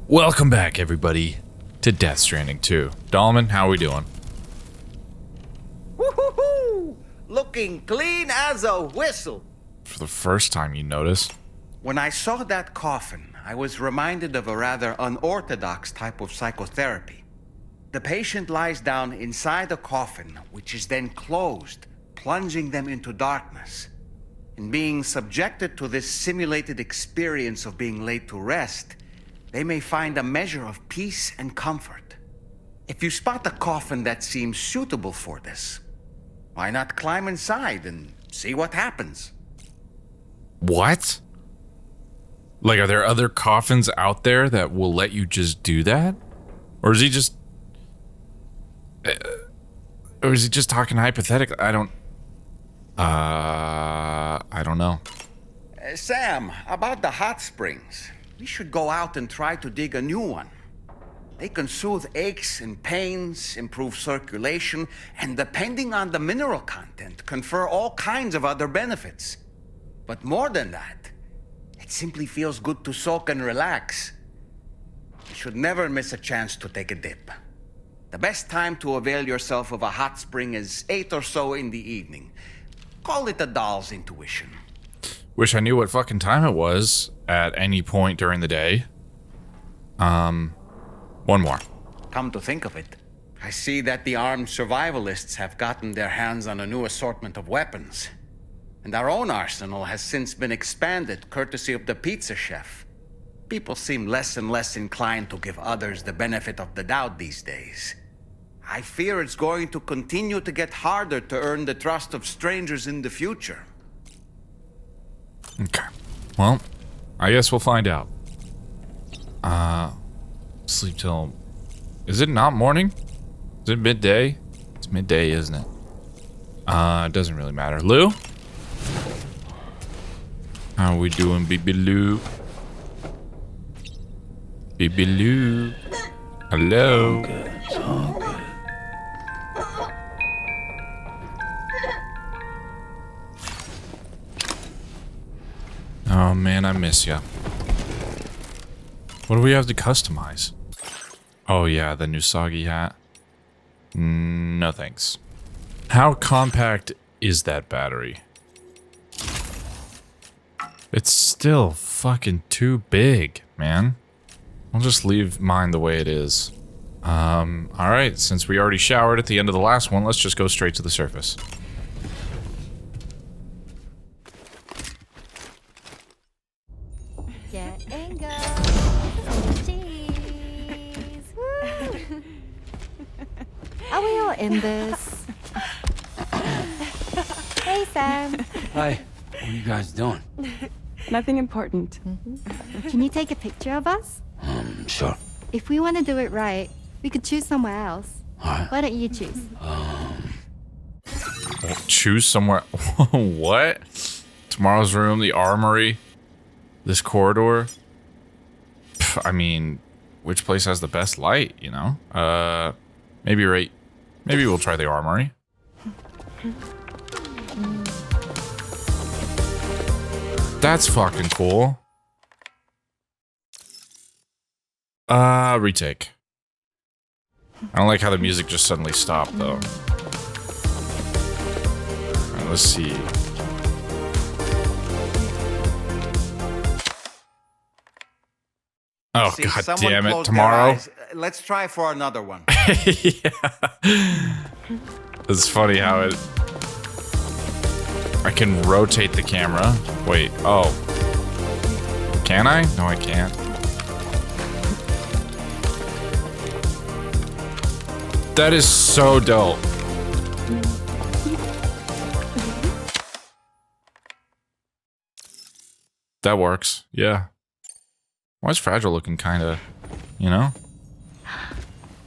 Welcome back, everybody, to Death Stranding 2. Dahlman, how are we doing? Woohoo! Looking clean as a whistle. For the first time, you notice. When I saw that coffin, I was reminded of a rather unorthodox type of psychotherapy. The patient lies down inside a coffin, which is then closed, plunging them into darkness. In being subjected to this simulated experience of being laid to rest, they may find a measure of peace and comfort. If you spot a coffin that seems suitable for this, why not climb inside and see what happens? What? Like, are there other coffins out there that will let you just do that? Or is he just... Or is he just talking hypothetically? I don't know. Sam, about the hot springs. We should go out and try to dig a new one. They can soothe aches and pains, improve circulation, and depending on the mineral content, confer all kinds of other benefits. But more than that, it simply feels good to soak and relax. You should never miss a chance to take a dip. The best time to avail yourself of a hot spring is 8 or so in the evening. Call it a doll's intuition. Wish I knew what fucking time it was at any point during the day. One more. Come to think of it, I see that the armed survivalists have gotten their hands on a new assortment of weapons. And our own arsenal has since been expanded courtesy of the pizza chef. People seem less and less inclined to give others the benefit of the doubt these days. I fear it's going to continue to get harder to earn the trust of strangers in the future. Okay. Well, I guess we'll find out. Sleep till... Is it not morning? Is it midday? It's midday, isn't it? It doesn't really matter. Lou? How are we doing, baby Lou? Baby Lou. Hello. It's all good. Oh man, I miss ya. What do we have to customize? Oh yeah, the new soggy hat. No thanks. How compact is that battery? It's still fucking too big, man. I'll just leave mine the way it is. Alright, since we already showered at the end of the last one, let's just go straight to the surface. Get and go. Cheese. Woo. Are we all in this? Hey, Sam. Hi. What are you guys doing? Nothing important. Can you take a picture of us? Sure. If we want to do it right, we could choose somewhere else. Alright. Why don't you choose? Choose somewhere. What? Tomorrow's room, the armory, this corridor. Pff, I mean, which place has the best light, you know? Maybe right. Maybe we'll try the armory. That's fucking cool. Retake. I don't like how the music just suddenly stopped, though. Alright, let's see. Oh, See, god someone damn it, closed their tomorrow? eyes. Let's try for another one. Yeah. It's funny how it... I can rotate the camera. Wait, oh. Can I? No, I can't. That is so dope. That works, yeah. Why is Fragile looking kinda, you know?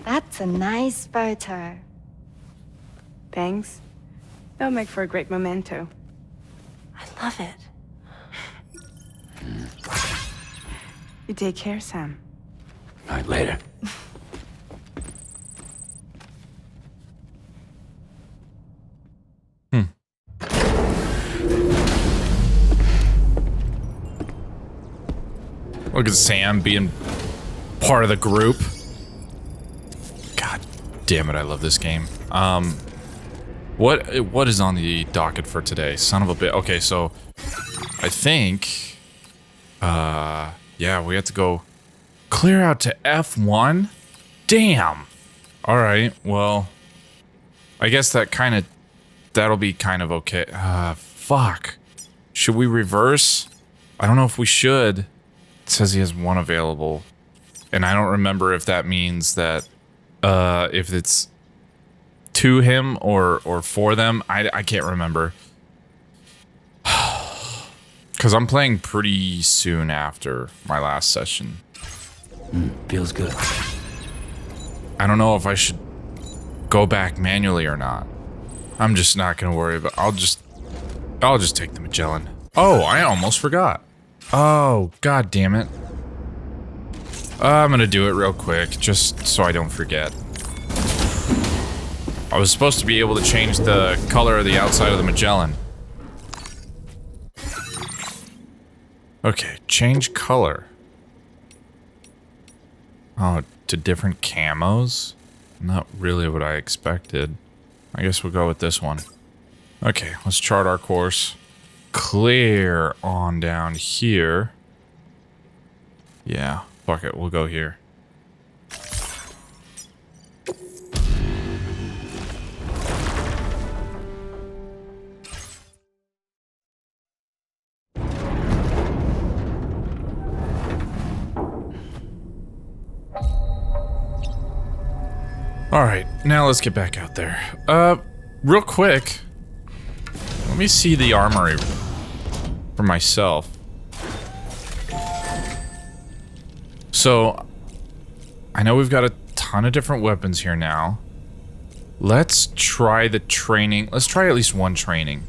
That's a nice photo. Thanks. They'll make for a great memento. I love it. You take care, Sam. Alright, later. Look at Sam being part of the group. God damn it, I love this game. What is on the docket for today? Son of a bit. Okay, so I think yeah, we have to go clear out to F1. Damn. All right. Well, I guess that'll be kind of okay. Fuck. Should we reverse? I don't know if we should. It says he has one available. And I don't remember if that means that if it's to him or for them. I can't remember. Because I'm playing pretty soon after my last session. Feels good. I don't know if I should go back manually or not. I'm just not gonna worry about. I'll just take the Magellan. Oh, I almost forgot. Oh, god damn it. I'm gonna do it real quick, just so I don't forget. I was supposed to be able to change the color of the outside of the Magellan. Okay, change color. Oh, to different camos? Not really what I expected. I guess we'll go with this one. Okay, let's chart our course. Clear on down here. Yeah, fuck it, we'll go here. Alright, now let's get back out there. Real quick, let me see the armory for myself. So, I know we've got a ton of different weapons here now. Let's try the training. Let's try at least one training.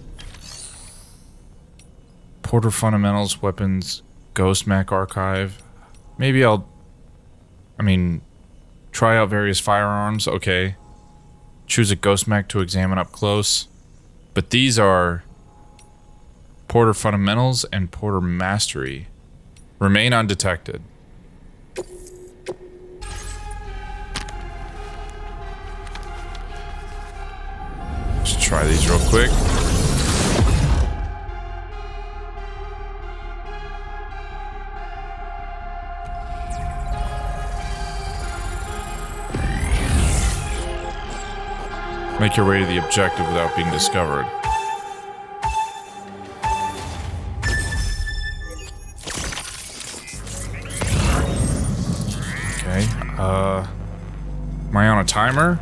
Porter Fundamentals, Weapons, Ghost Mech Archive. Maybe try out various firearms, okay. Choose a Ghost Mech to examine up close. But these are Porter Fundamentals and Porter Mastery. Remain undetected. Let's try these real quick. Make your way to the objective without being discovered. Okay, am I on a timer?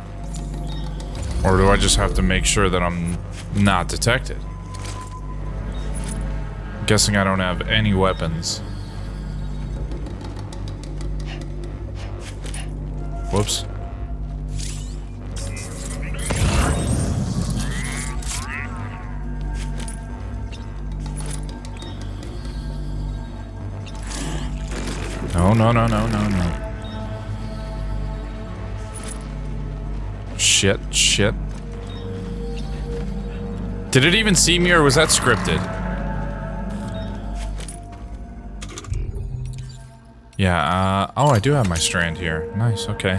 Or do I just have to make sure that I'm not detected? I'm guessing I don't have any weapons. Whoops. No. Shit. Did it even see me or was that scripted? Yeah, oh, I do have my strand here. Nice, okay.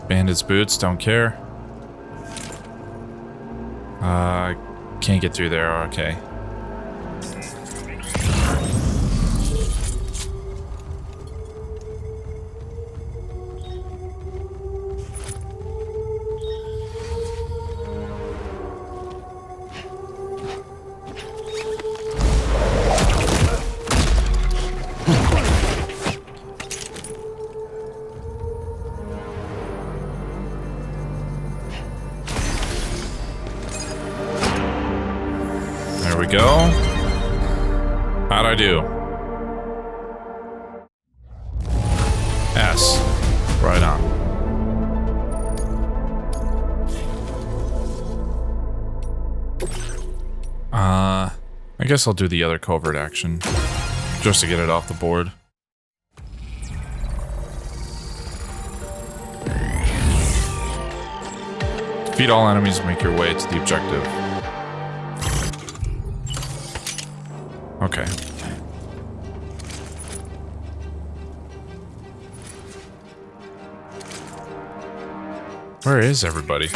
Bandits boots, don't care. Can't get through there, okay. Go. How'd I do? S. Right on. I guess I'll do the other covert action just to get it off the board. Defeat all enemies and make your way to the objective. Okay. Where is everybody?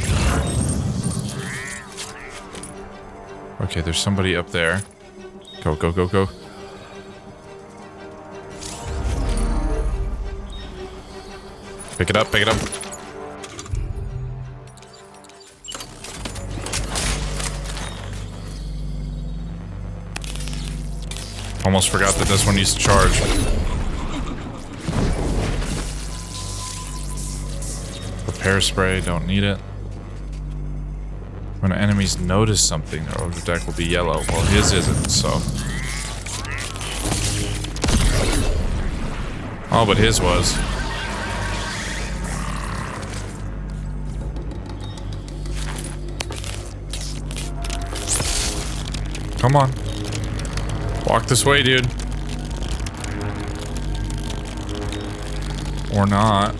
Okay, there's somebody up there. Go, go, go, go. Pick it up, pick it up. Almost forgot that this one used to charge. Repair spray, don't need it. When enemies notice something, their over deck will be yellow. Well, his isn't, so. Oh, but his was. Come on. Walk this way, dude. Or not.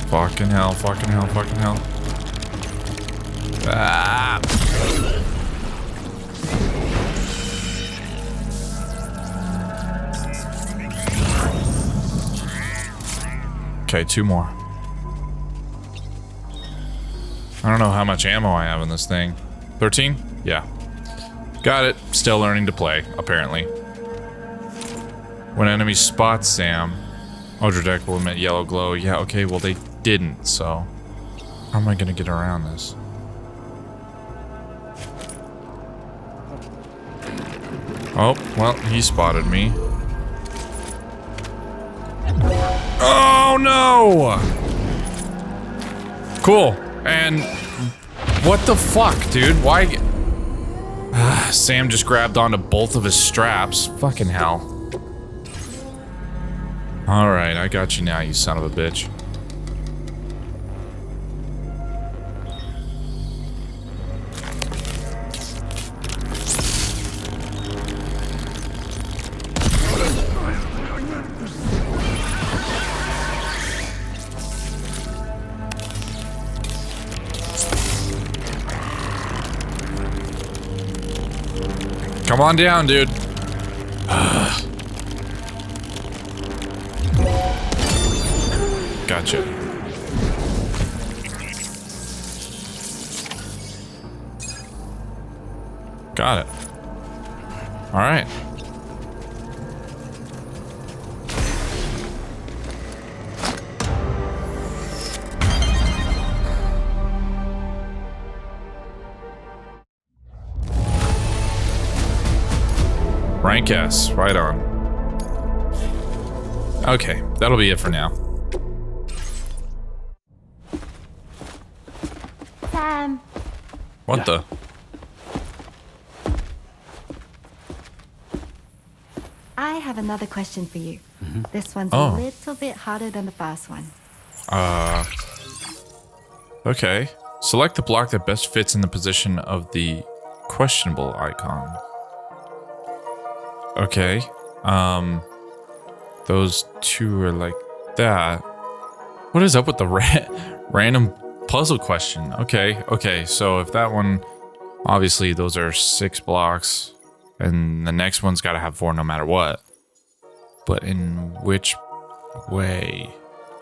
Fucking hell, fucking hell, fucking hell. Ah. Okay, 2 more. I don't know how much ammo I have in this thing. 13? Yeah. Got it. Still learning to play, apparently. When enemies spot Sam, Odra deck will emit yellow glow. Yeah, okay, well they didn't, so how am I gonna get around this? Oh, well, he spotted me. Oh no! Cool. And what the fuck, dude? Why? Sam just grabbed onto both of his straps. Fucking hell. Alright, I got you now, you son of a bitch. Come on down, dude. Gotcha. Got it. All right. Rank S, right on. Okay, that'll be it for now. Sam. What the? I have another question for you. This one's Oh. a little bit harder than the first one. Okay. Select the block that best fits in the position of the questionable icon. Okay. Those two are like that. What is up with the random puzzle question? Okay, so if that one, obviously those are 6 blocks, and the next one's got to have 4 no matter what. But in which way?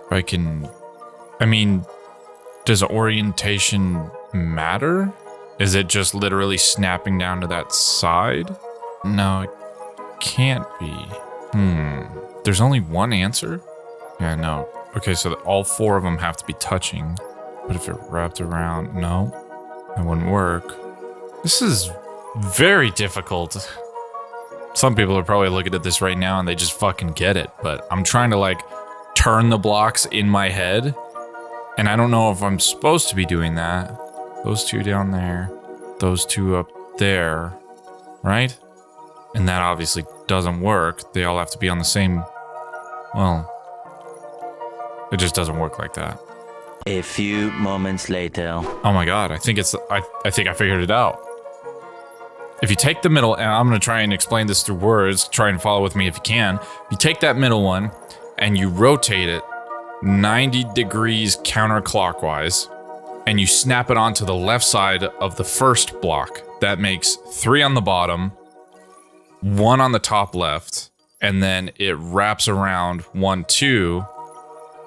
I mean, does orientation matter? Is it just literally snapping down to that side? No, it can't be. There's only one answer? Yeah, no. Okay, so all 4 of them have to be touching. But if it wrapped around, no, it wouldn't work. This is very difficult. Some people are probably looking at this right now and they just fucking get it. But I'm trying to like turn the blocks in my head. And I don't know if I'm supposed to be doing that. Those 2 down there. Those 2 up there. Right? And that obviously doesn't work. They all have to be on the same... Well... It just doesn't work like that. A few moments later. Oh my god, I think I think I figured it out. If you take the middle, and I'm gonna try and explain this through words, try and follow with me if you can. If you take that middle one, and you rotate it 90 degrees counterclockwise, and you snap it onto the left side of the first block. That makes 3 on the bottom, 1 on the top left, and then it wraps around 1, 2,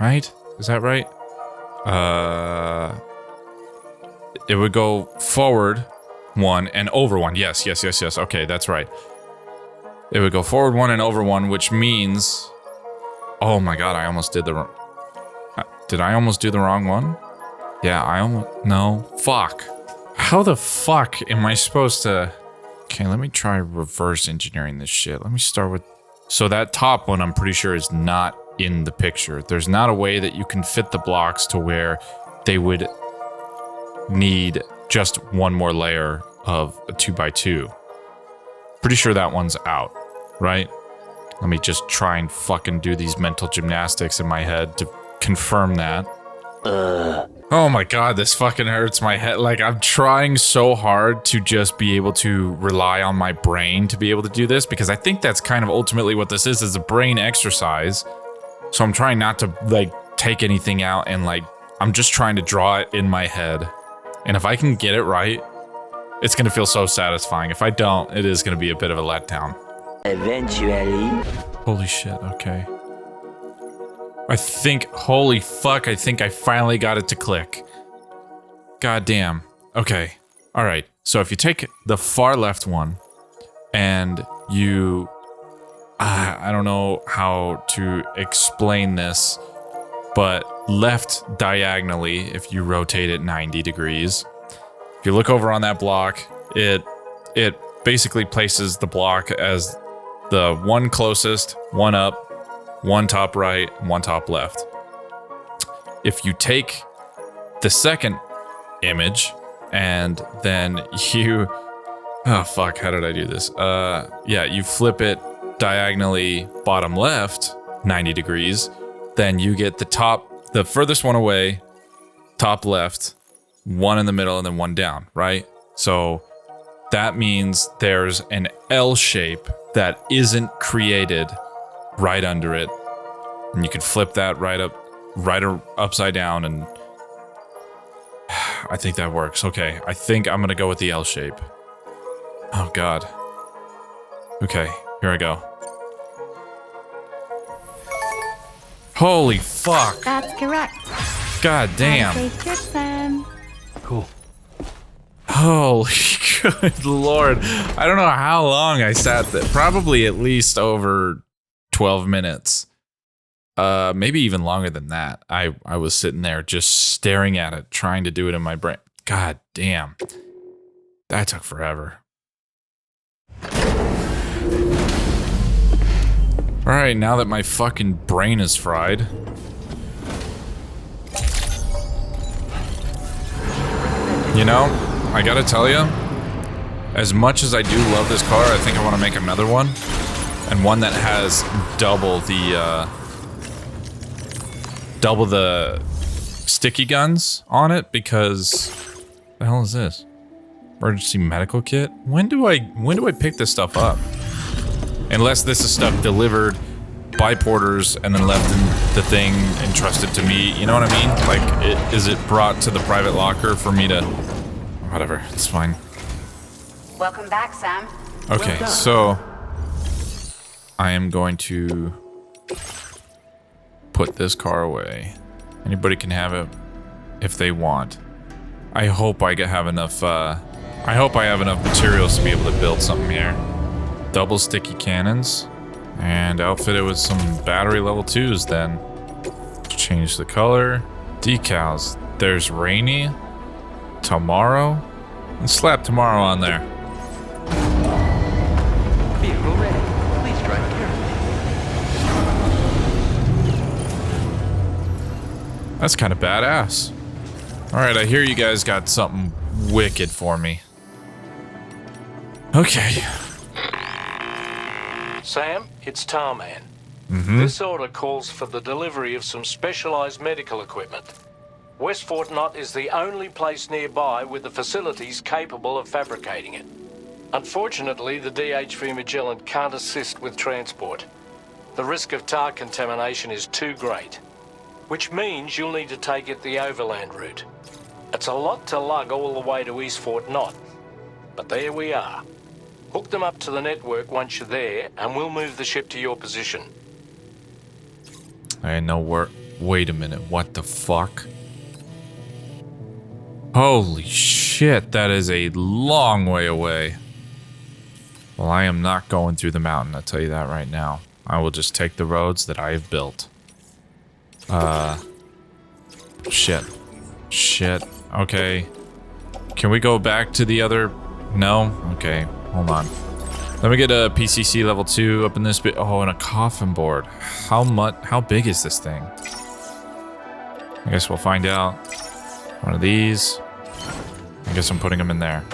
right? Is that right? It would go forward 1 and over 1. Yes. Okay, that's right. It would go forward 1 and over 1, which means... Oh my god, I almost did the wrong... Did I almost do the wrong one? Yeah, I almost... No. Fuck. How the fuck am I supposed to... Okay, let me try reverse engineering this shit. Let me start with... So that top one, I'm pretty sure, is not in the picture. There's not a way that you can fit the blocks to where they would need just one more layer of a 2x2. Pretty sure that one's out, right? Let me just try and fucking do these mental gymnastics in my head to confirm that. Oh my god, this fucking hurts my head. Like, I'm trying so hard to just be able to rely on my brain to be able to do this, because I think that's kind of ultimately what this is a brain exercise. So I'm trying not to, like, take anything out and, like, I'm just trying to draw it in my head. And if I can get it right, it's gonna feel so satisfying. If I don't, it is gonna be a bit of a letdown. Eventually. Holy shit, okay. I think, holy fuck, I think I finally got it to click. God damn. Okay, alright. So if you take the far left one, and you... I don't know how to explain this, but left diagonally, if you rotate it 90 degrees, if you look over on that block, it basically places the block as the one closest, one up, one top right, one top left. If you take the second image and then you... Oh fuck, how did I do this? Yeah, you flip it diagonally bottom left 90 degrees, then you get the furthest one away, top left, one in the middle, and then one down, right? So that means there's an L shape that isn't created right under it, and you can flip that right upside down, and I think that works. Okay, I think I'm gonna go with the L shape. Oh god. Okay, here I go. Holy fuck! That's correct. God damn. Have a safe trip, Sam. Cool. Holy good lord. I don't know how long I sat there. Probably at least over 12 minutes. Maybe even longer than that. I was sitting there just staring at it, trying to do it in my brain. God damn. That took forever. Alright, now that my fucking brain is fried. You know, I gotta tell you, as much as I do love this car, I think I want to make another one. And one that has double the sticky guns on it, because... What the hell is this? Emergency medical kit? When do I pick this stuff up? Unless this is stuff delivered by porters and then left in the thing entrusted to me. You know what I mean? Like, is it brought to the private locker for me to... Whatever, it's fine. Welcome back, Sam. Okay, so... I am going to... put this car away. Anybody can have it if they want. I hope I have enough, I hope I have enough materials to be able to build something here. Double sticky cannons, and outfit it with some battery level 2s then. Change the color. Decals. There's rainy, tomorrow, and slap tomorrow on there. Vehicle ready. Please drive carefully. That's kind of badass. Alright, I hear you guys got something wicked for me. Okay. Sam, it's Tarman. This order calls for the delivery of some specialized medical equipment. West Fort Knott is the only place nearby with the facilities capable of fabricating it. Unfortunately, the DHV Magellan can't assist with transport. The risk of tar contamination is too great. which means you'll need to take it the overland route. It's a lot to lug all the way to East Fort Knot, but there we are. Hook them up to the network once you're there, and we'll move the ship to your position. I know where. Wait a minute. What the fuck? Holy shit, that is a long way away. Well, I am not going through the mountain, I'll tell you that right now. I will just take the roads that I have built. Shit. Shit. Okay. Can we go back to the other... No? Okay, hold on. Let me get a PCC level 2 up in this bit. Oh, and a coffin board. How big is this thing? I guess we'll find out. One of these. I guess I'm putting them in there.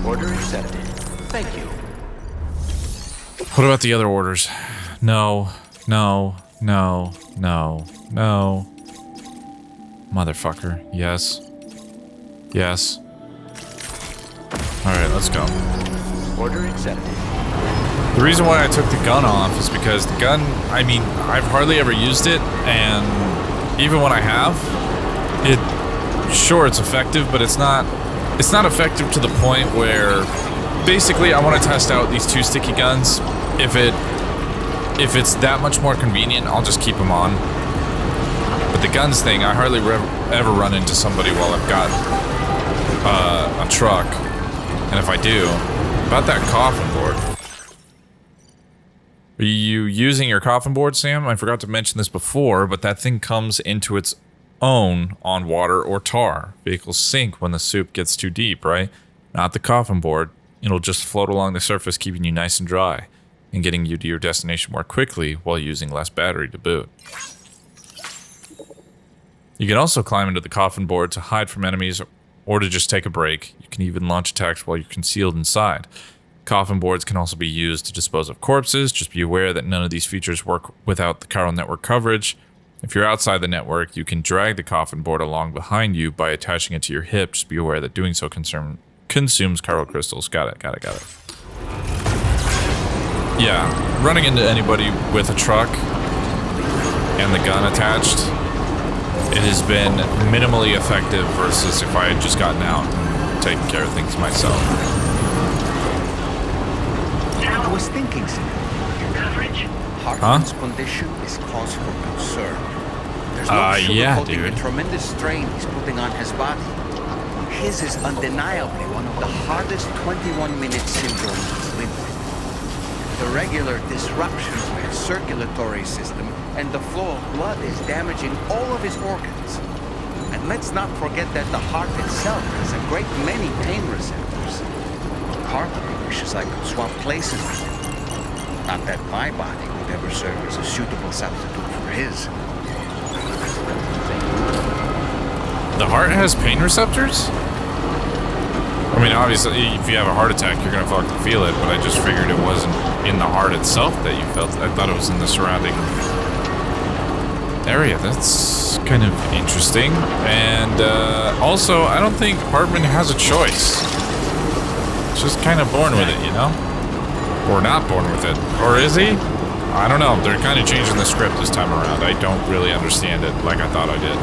Order accepted. Thank you. What about the other orders? No. No. No. No. No. Motherfucker. Yes. Yes. Alright, let's go. Order accepted. The reason why I took the gun off is because the gun, I mean, I've hardly ever used it, and even when I have, sure, it's effective, but it's not effective to the point where, basically, I want to test out these two sticky guns. If it's that much more convenient, I'll just keep them on. But the guns thing, I hardly ever run into somebody while I've got a truck, and if I do, about that coffin board. Are you using your coffin board, Sam? I forgot to mention this before, but that thing comes into its own on water or tar. Vehicles sink when the soup gets too deep, right? Not the coffin board. It'll just float along the surface, keeping you nice and dry, and getting you to your destination more quickly while using less battery to boot. You can also climb into the coffin board to hide from enemies or to just take a break. You can even launch attacks while you're concealed inside. Coffin boards can also be used to dispose of corpses. Just be aware that none of these features work without the chiral network coverage. If you're outside the network, you can drag the coffin board along behind you by attaching it to your hip. Just be aware that doing so consumes chiral crystals. Got it. Yeah, running into anybody with a truck and the gun attached, it has been minimally effective versus if I had just gotten out and taken care of things myself. I was thinking, Hartman's condition is cause for concern. There's no sugarcoating the tremendous strain he's putting on his body. His is undeniably one of the hardest 21-minute syndromes he's lived with. The regular disruption to his circulatory system and the flow of blood is damaging all of his organs. And let's not forget that the heart itself has a great many pain receptors. Part of me wishes I could swap places with him. Not that my body would ever serve as a suitable substitute for his. The heart has pain receptors? I mean, obviously, if you have a heart attack, you're gonna fucking feel it, but I just figured it wasn't in the heart itself that you felt it. I thought it was in the surrounding area. That's kind of interesting. And also, I don't think Hartman has a choice. It's just kind of born with it, you know? Or not born with it. Or is he? I don't know. They're kind of changing the script this time around. I don't really understand it like I thought I did.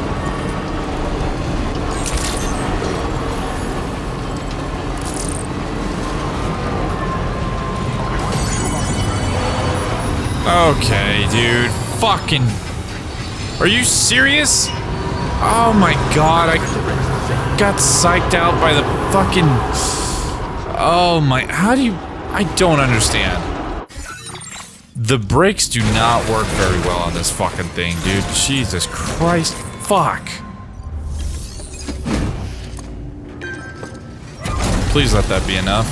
Okay, dude. Fucking... Are you serious? Oh my god, I got psyched out by the fucking... Oh my... How do you... I don't understand. The brakes do not work very well on this fucking thing, dude. Jesus Christ. Fuck. Please let that be enough.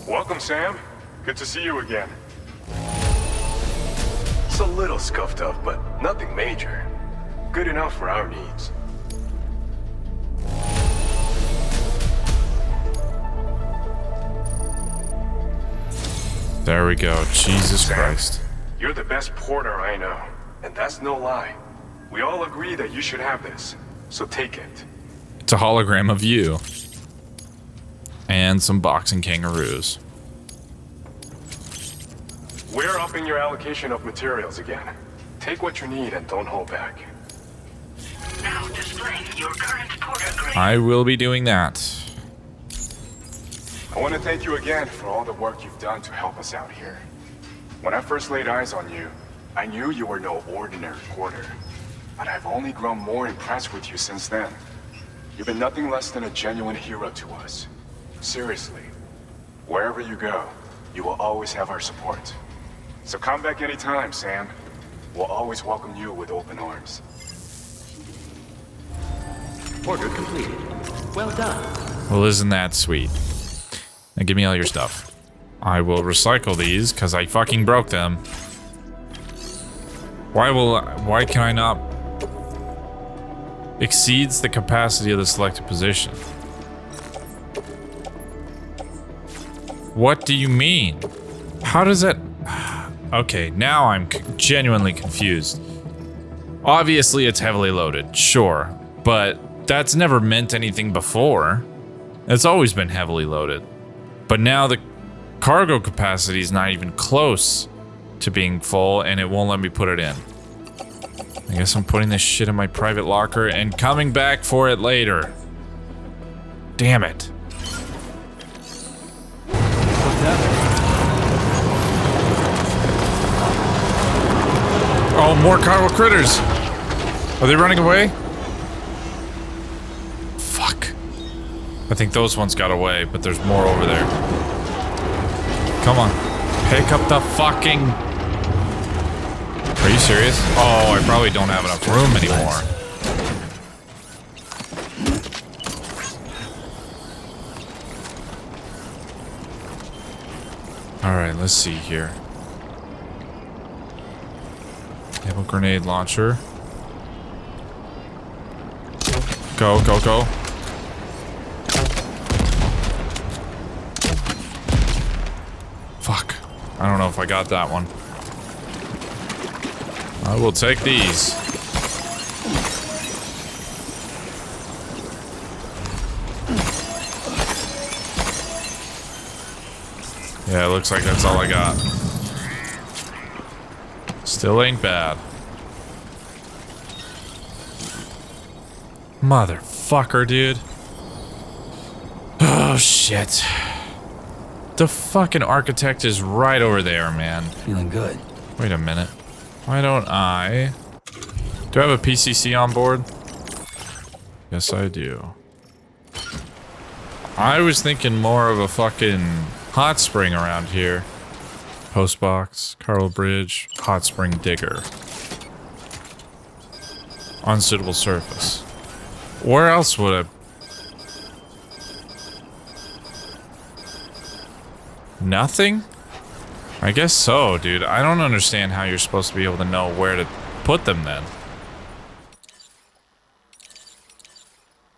Welcome, Sam. Good to see you again. It's a little scuffed up, but nothing major. Good enough for our needs. There we go. Jesus Sam, Christ. You're the best porter I know, and that's no lie. We all agree that you should have this, so take it. It's a hologram of you. And some boxing kangaroos. We're upping your allocation of materials again. Take what you need and don't hold back. Now displaying your current porter grade. I will be doing that. I want to thank you again for all the work you've done to help us out here. When I first laid eyes on you, I knew you were no ordinary porter. But I've only grown more impressed with you since then. You've been nothing less than a genuine hero to us. Seriously. Wherever you go, you will always have our support. So come back anytime, Sam. We'll always welcome you with open arms. Order completed. Well done. Well, isn't that sweet? Now give me all your stuff. I will recycle these because I fucking broke them. Why can I not? Exceeds the capacity of the selected position. What do you mean? How does that? Okay, now I'm genuinely confused. Obviously, it's heavily loaded, sure, but that's never meant anything before. It's always been heavily loaded. But now the cargo capacity is not even close to being full, and it won't let me put it in. I guess I'm putting this shit in my private locker and coming back for it later. Damn it. Oh, more cargo critters. Are they running away? Fuck. I think those ones got away, but there's more over there. Come on. Pick up the fucking... Are you serious? Oh, I probably don't have enough room anymore. Alright, let's see here. Naval grenade launcher. Go, go, go. Fuck. I don't know if I got that one. I will take these. Yeah, it looks like that's all I got. Still ain't bad. Motherfucker, dude. Oh, shit. The fucking architect is right over there, man. Feeling good. Wait a minute. Why don't I... Do I have a PCC on board? Yes, I do. I was thinking more of a fucking hot spring around here. Postbox, Carl Bridge, hot spring digger. Unsuitable surface. Where else would I... Nothing? I guess so, dude. I don't understand how you're supposed to be able to know where to put them then.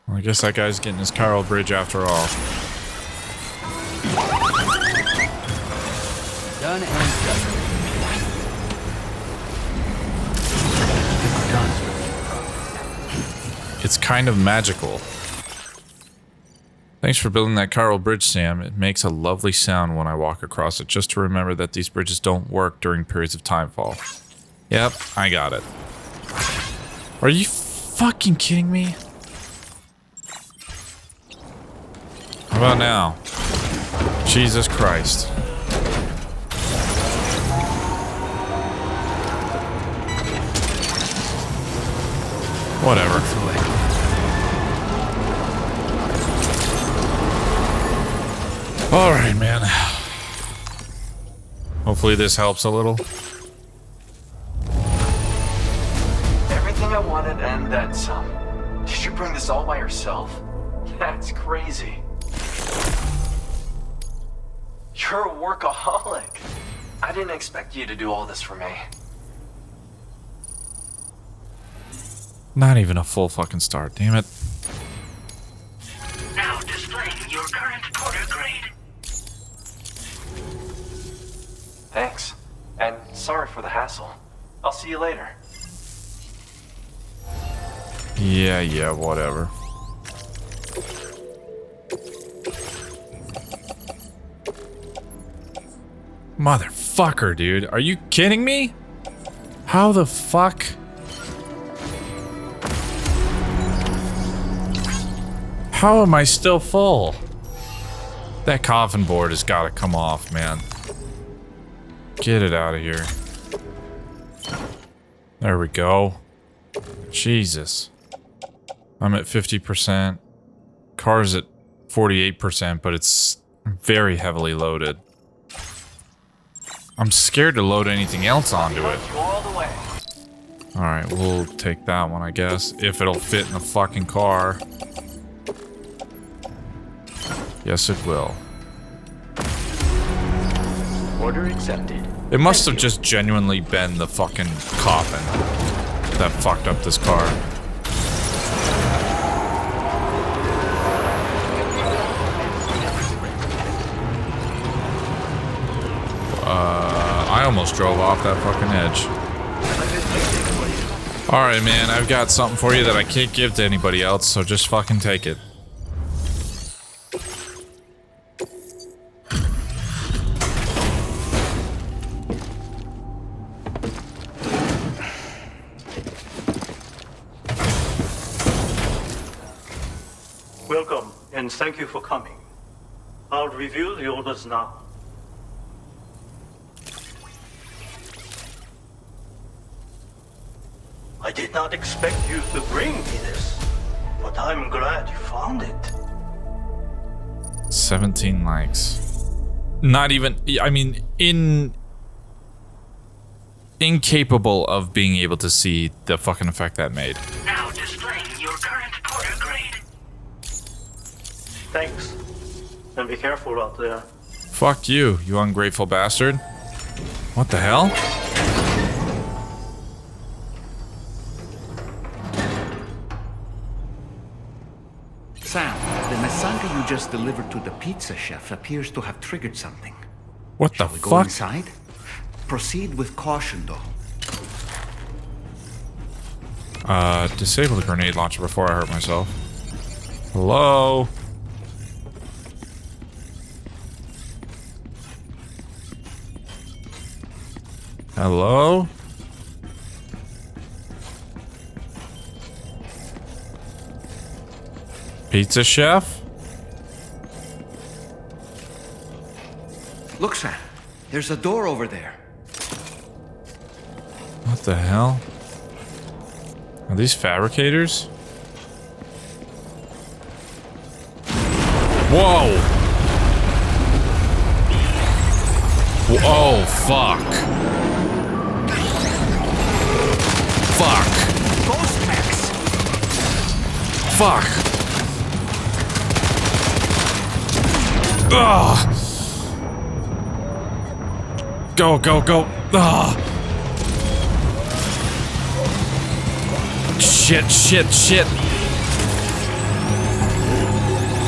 Well, I guess that guy's getting his Carl Bridge after all. Done and done. It's kind of magical. Thanks for building that Carl Bridge, Sam. It makes a lovely sound when I walk across it, just to remember that these bridges don't work during periods of timefall. Yep, I got it. Are you fucking kidding me? How about now? Jesus Christ. Whatever. Alright, man. Hopefully this helps a little. Everything I wanted and then some. Did you bring this all by yourself? That's crazy. You're a workaholic. I didn't expect you to do all this for me. Not even a full fucking start, damn it. Now displaying your current porter grade. Thanks. And sorry for the hassle. I'll see you later. Yeah, whatever. Motherfucker, dude. Are you kidding me? How the fuck? How am I still full? That coffin board has got to come off, man. Get it out of here. There we go. Jesus. I'm at 50%. Car's at 48%, but it's very heavily loaded. I'm scared to load anything else onto it. Alright, we'll take that one, I guess. If it'll fit in the fucking car. Yes, it will. Order accepted. It must have just genuinely been the fucking coffin that fucked up this car. I almost drove off that fucking edge. Alright, man, I've got something for you that I can't give to anybody else, so just fucking take it. Welcome, and thank you for coming. I'll review the orders now. I did not expect you to bring me this, but I'm glad you found it. 17 likes. Not even, I mean, incapable of being able to see the fucking effect that made. Now displaying your current porter grade. Thanks. And be careful out there. Fuck you, you ungrateful bastard. What the hell? Sam, the masanga you just delivered to the pizza chef appears to have triggered something. What the Shall we go fuck? inside? Proceed with caution, though. Disable the grenade launcher before I hurt myself. Hello? Hello? Pizza chef? Look, Sam. There's a door over there. What the hell? Are these fabricators? Whoa! Oh, fuck. Fuck. Ghost mechs! Fuck. Ugh. Go, go, go. Ugh. Shit, shit, shit.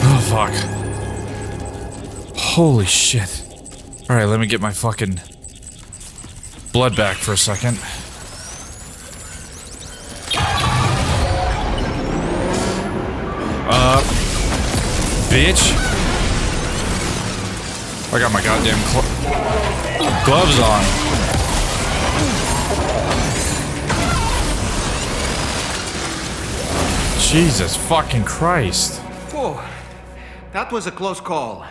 Oh, fuck. Holy shit. Alright, let me get my fucking blood back for a second. Bitch. I got my goddamn gloves on. Jesus fucking Christ. Whoa. That was a close call.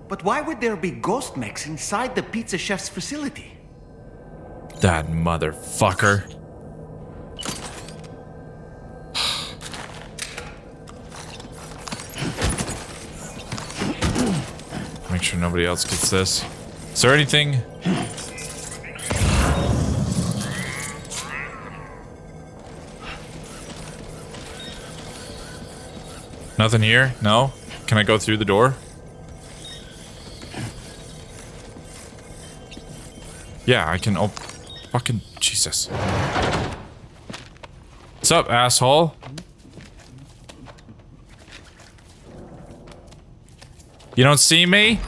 But why would there be ghost mechs inside the pizza chef's facility? That motherfucker. Make sure nobody else gets this. Is there anything? Nothing here? No? Can I go through the door? Yeah, I can open. Fucking Jesus. What's up, asshole? You don't see me?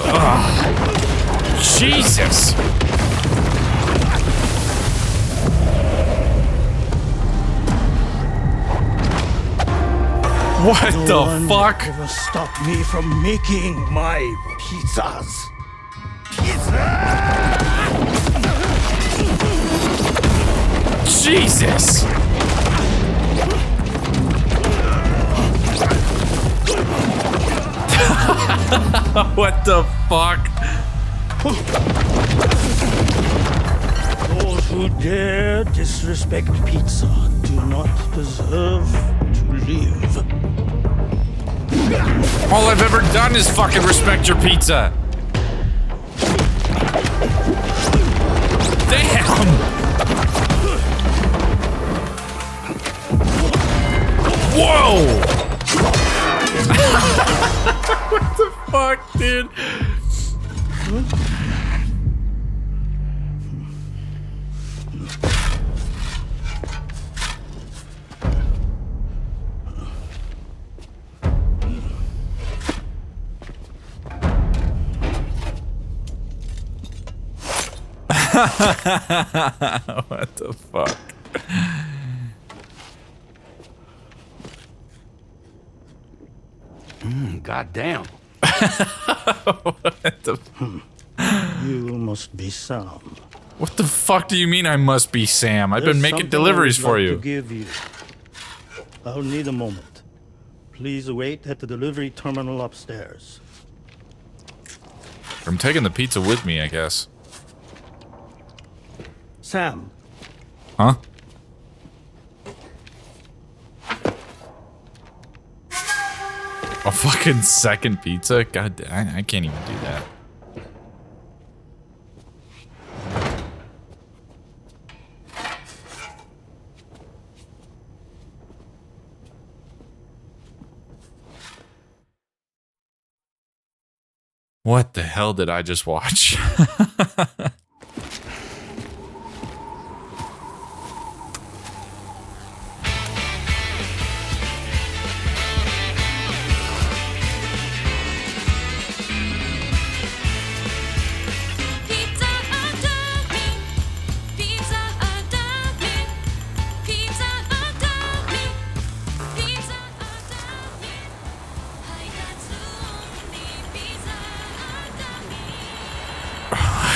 Ugh. Jesus. What no the one fuck? ever stop me from making my pizzas. Jesus! What the fuck? Those who dare disrespect pizza do not deserve to live. All I've ever done is fucking respect your pizza. Damn! Whoa! What the fuck, dude? What the fuck? God damn. What the? You must be Sam. What the fuck do you mean I must be Sam? I've been making deliveries for you. To give you. I'll need a moment. Please wait at the delivery terminal upstairs. I'm taking the pizza with me, I guess. Sam. Huh? A fucking second pizza? God, I can't even do that. What the hell did I just watch?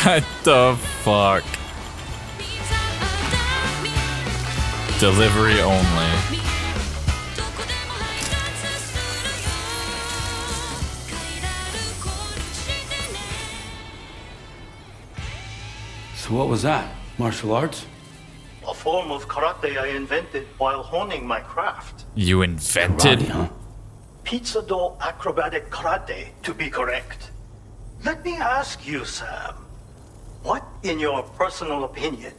What the fuck? Delivery only. So what was that? Martial arts? A form of karate I invented while honing my craft. You invented? Karate, huh? Pizza dough acrobatic karate, to be correct. Let me ask you, Sam. What, in your personal opinion,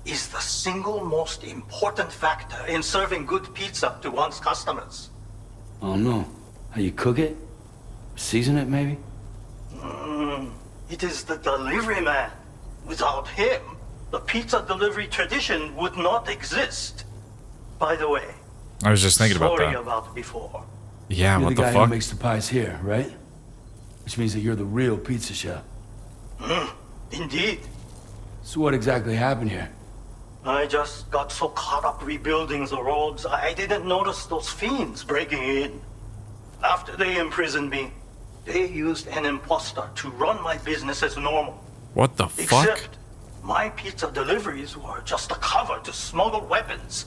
is the single most important factor in serving good pizza to one's customers? Oh no. How you cook it? Season it, maybe? It is the delivery man. Without him, the pizza delivery tradition would not exist. By the way, I was just thinking about sorry that. about before. Yeah, You're what the the guy who fuck? makes the pies here, right? Which means that you're the real pizza chef. Indeed. So what exactly happened here? I just got so caught up rebuilding the roads, I didn't notice those fiends breaking in. After they imprisoned me, they used an imposter to run my business as normal. What the fuck? Except my pizza deliveries were just a cover to smuggle weapons.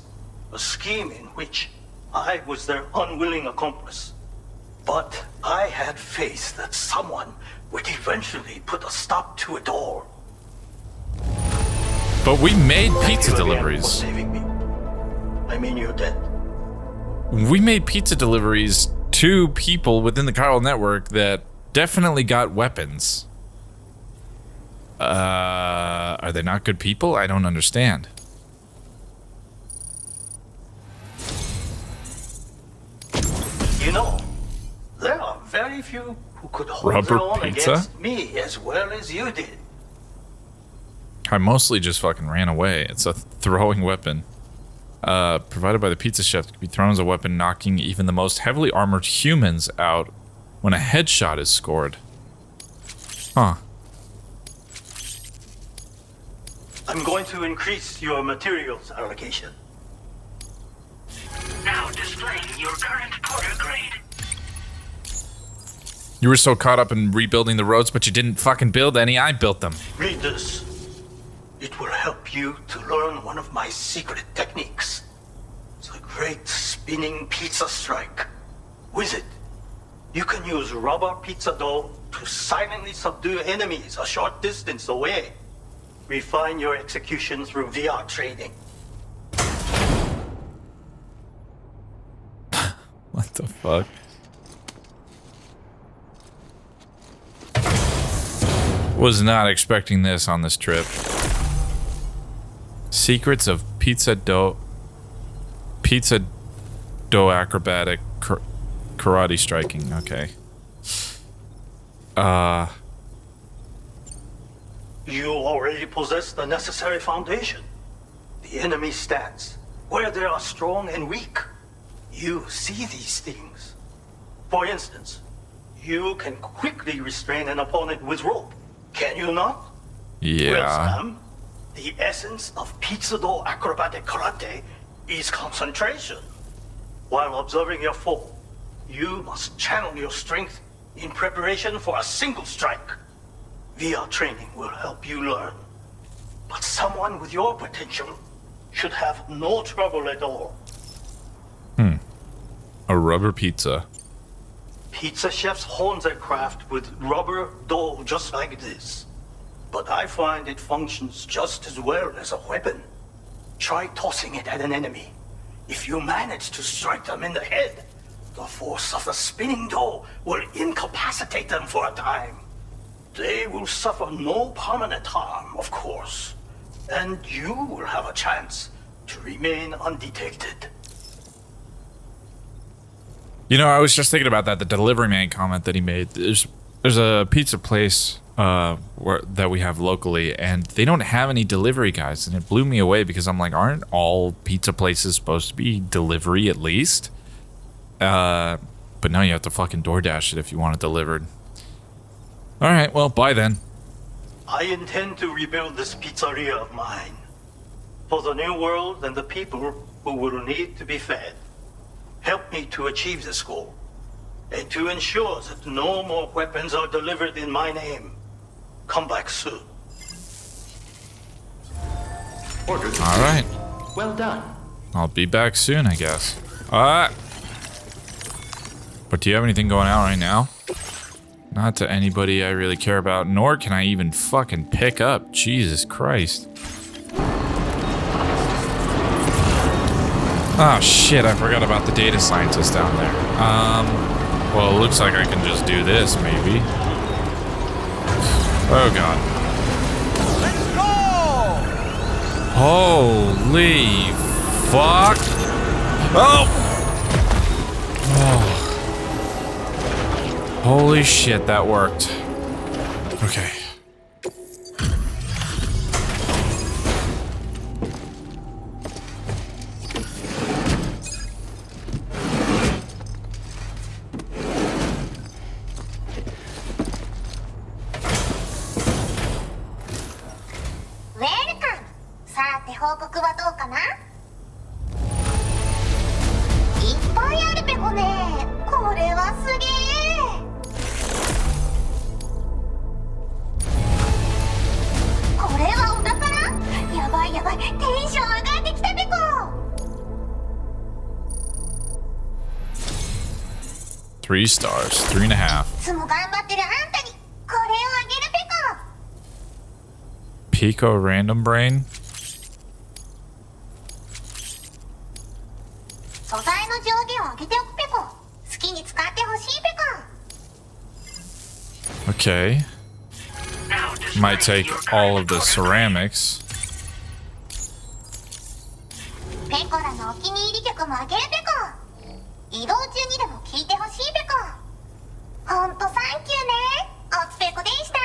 A scheme in which I was their unwilling accomplice. But I had faith that someone would eventually put a stop to it all. But we made pizza Thank you again deliveries. for saving me. I mean you're dead. We made pizza deliveries to people within the Chiral network that definitely got weapons. Are they not good people? I don't understand. You know, there are very few who could hold Rubber their own pizza? against me as well as you did. I mostly just fucking ran away. It's a throwing weapon. Provided by the pizza chef, can be thrown as a weapon, knocking even the most heavily armored humans out when a headshot is scored. Huh. I'm going to increase your materials allocation. Now display displaying your current quarter grade. You were so caught up in rebuilding the roads, but you didn't fucking build any. I built them. Read this. It will help you to learn one of my secret techniques. The great spinning pizza strike. With it, you can use rubber pizza dough to silently subdue enemies a short distance away. Refine your execution through VR training. What the fuck? Was not expecting this on this trip. Secrets of pizza dough acrobatic karate striking. Okay. You already possess the necessary foundation. The enemy stance, where they are strong and weak. You see these things. For instance, you can quickly restrain an opponent with rope. Can you not? Yeah. Well, Sam, the essence of pizza dough acrobatic karate is concentration. While observing your foe, you must channel your strength in preparation for a single strike. VR training will help you learn. But someone with your potential should have no trouble at all. A rubber pizza. Pizza chefs hone their craft with rubber dough just like this. But I find it functions just as well as a weapon. Try tossing it at an enemy. If you manage to strike them in the head, the force of the spinning dough will incapacitate them for a time. They will suffer no permanent harm, of course. And you will have a chance to remain undetected. You know, I was just thinking about that, the delivery man comment that he made. There's a pizza place that we have locally, and they don't have any delivery guys, and it blew me away because I'm like, aren't all pizza places supposed to be delivery at least? But now you have to fucking DoorDash it if you want it delivered. All right, well, bye then. I intend to rebuild this pizzeria of mine for the new world and the people who will need to be fed. Help me to achieve this goal, and to ensure that no more weapons are delivered in my name. Come back soon. All right. Well done. I'll be back soon, I guess. But do you have anything going out right now? Not to anybody I really care about, nor can I even fucking pick up. Jesus Christ. Oh shit, I forgot about the data scientist down there. Well, it looks like I can just do this, maybe. Oh god. Let's go! Holy fuck! Oh! Holy shit, that worked. Okay. Welcome! さて報告はどうかな？いっぱいあるべこね。これはすげえ。これはお宝？やばいやばい、テンション上がってきたべこ。3 stars, 3.5. いつも頑張ってるあんたにこれをあげるべこ。Pico Random Brain. 素材の上限を上げておくべこ。好きに使ってほしいべこ。 Okay. Might take all of the ceramics. ペコラのお気に入り曲もあげるべこ。移動中にでも聴いてほしいべこ。ほんとサンキューね。おつぺこでした。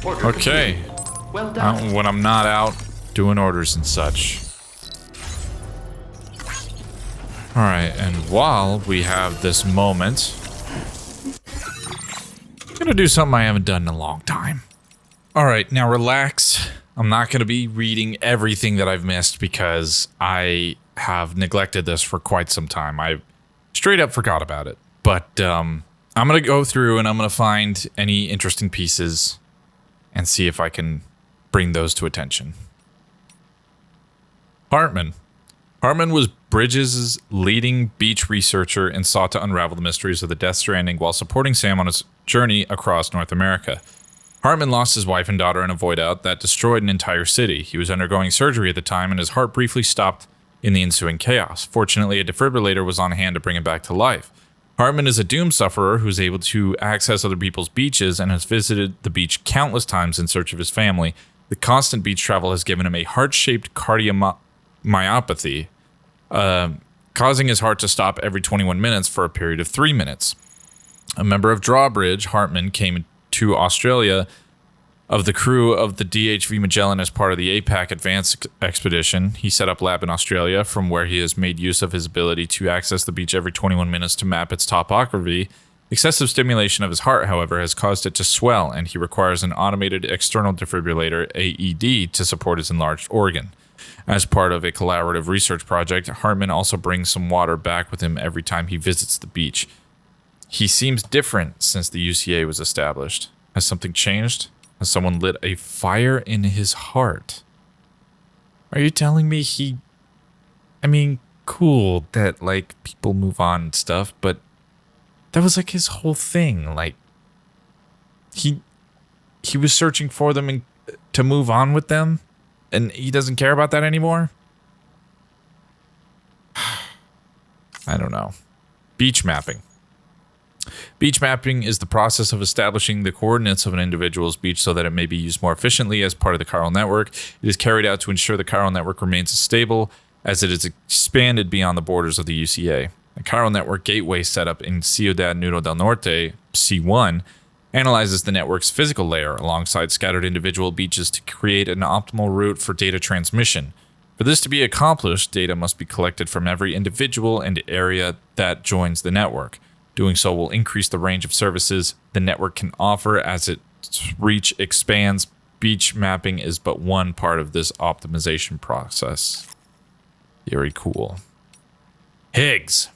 Okay. Well done. When I'm not out doing orders and such. Alright, and while we have this moment, I'm gonna do something I haven't done in a long time. Alright, now relax. I'm not going to be reading everything that I've missed because I have neglected this for quite some time. I straight up forgot about it. But I'm going to go through and I'm going to find any interesting pieces and see if I can bring those to attention. Hartman. Hartman was Bridges' leading beach researcher and sought to unravel the mysteries of the Death Stranding while supporting Sam on his journey across North America. Hartman lost his wife and daughter in a void-out that destroyed an entire city. He was undergoing surgery at the time, and his heart briefly stopped in the ensuing chaos. Fortunately, a defibrillator was on hand to bring him back to life. Hartman is a doom sufferer who's able to access other people's beaches and has visited the beach countless times in search of his family. The constant beach travel has given him a heart-shaped cardiomyopathy, causing his heart to stop every 21 minutes for a period of 3 minutes. A member of Drawbridge, Hartman came to Australia of the crew of the DHV Magellan as part of the APAC Advance Expedition. He set up lab in Australia, from where he has made use of his ability to access the beach every 21 minutes to map its topography. Excessive stimulation of his heart, however, has caused it to swell, and he requires an automated external defibrillator, AED, to support his enlarged organ. As part of a collaborative research project, Hartman also brings some water back with him every time he visits the beach. He seems different since the UCA was established. Has something changed? Has someone lit a fire in his heart? Are you telling me cool that, like, people move on and stuff, but that was, like, his whole thing. Like, he was searching for them and to move on with them, and he doesn't care about that anymore? I don't know. Beach mapping. Beach mapping is the process of establishing the coordinates of an individual's beach so that it may be used more efficiently as part of the chiral network. It is carried out to ensure the chiral network remains as stable as it is expanded beyond the borders of the UCA. The chiral network gateway setup in Ciudad Nudo del Norte, C1, analyzes the network's physical layer alongside scattered individual beaches to create an optimal route for data transmission. For this to be accomplished, data must be collected from every individual and area that joins the network. Doing so will increase the range of services the network can offer as its reach expands. Beach mapping is but one part of this optimization process. Very cool. Higgs.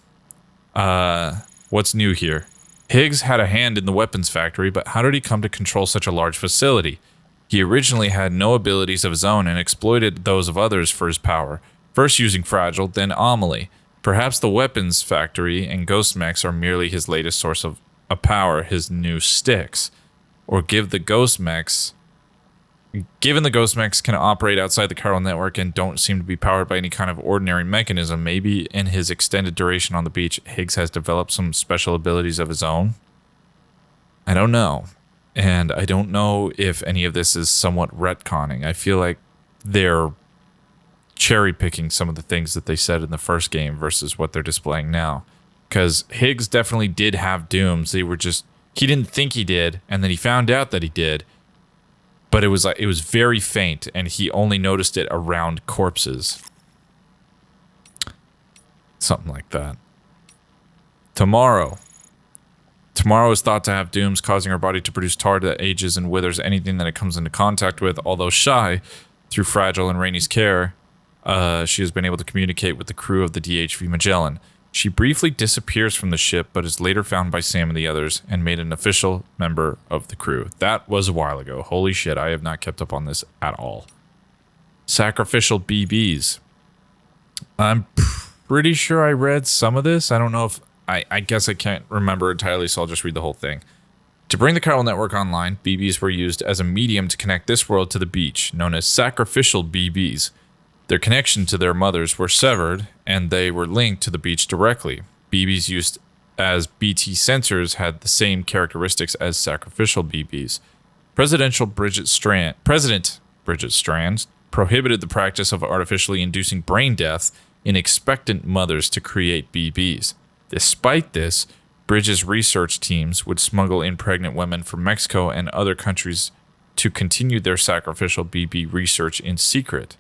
What's new here? Higgs had a hand in the weapons factory, but how did he come to control such a large facility? He originally had no abilities of his own and exploited those of others for his power, first using Fragile, then Amelie. Perhaps the weapons factory and ghost mechs are merely his latest source of power, his new sticks. Or given the ghost mechs can operate outside the chiral network and don't seem to be powered by any kind of ordinary mechanism, maybe in his extended duration on the beach, Higgs has developed some special abilities of his own? I don't know. And I don't know if any of this is somewhat retconning. I feel like they're cherry-picking some of the things that they said in the first game versus what they're displaying now. Because Higgs definitely did have dooms. He didn't think he did, and then he found out that he did. But it was very faint, and he only noticed it around corpses. Something like that. Tomorrow is thought to have dooms, causing her body to produce tar that ages and withers anything that it comes into contact with. Although shy, through Fragile and Rainey's care, she has been able to communicate with the crew of the DHV Magellan. She briefly disappears from the ship, but is later found by Sam and the others and made an official member of the crew. That was a while ago. Holy shit, I have not kept up on this at all. Sacrificial BBs. I'm pretty sure I read some of this. I don't know if... I guess I can't remember entirely, so I'll just read the whole thing. To bring the chiral network online, BBs were used as a medium to connect this world to the beach, known as sacrificial BBs. Their connection to their mothers were severed, and they were linked to the beach directly. BBs used as BT sensors had the same characteristics as sacrificial BBs. President Bridget Strand prohibited the practice of artificially inducing brain death in expectant mothers to create BBs. Despite this, Bridges' research teams would smuggle in pregnant women from Mexico and other countries to continue their sacrificial BB research in secret.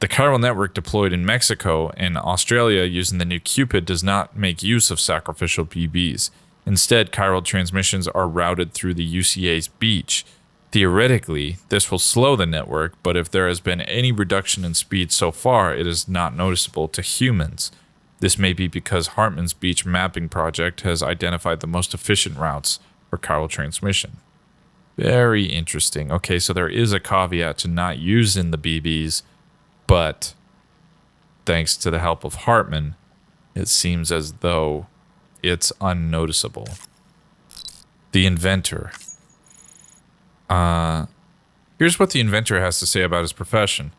The chiral network deployed in Mexico and Australia using the new Cupid does not make use of sacrificial BBs. Instead, chiral transmissions are routed through the UCA's beach. Theoretically, this will slow the network, but if there has been any reduction in speed so far, it is not noticeable to humans. This may be because Hartman's beach mapping project has identified the most efficient routes for chiral transmission. Very interesting. Okay, so there is a caveat to not using the BBs, but thanks to the help of Hartman, it seems as though it's unnoticeable. The inventor. Here's what the inventor has to say about his profession.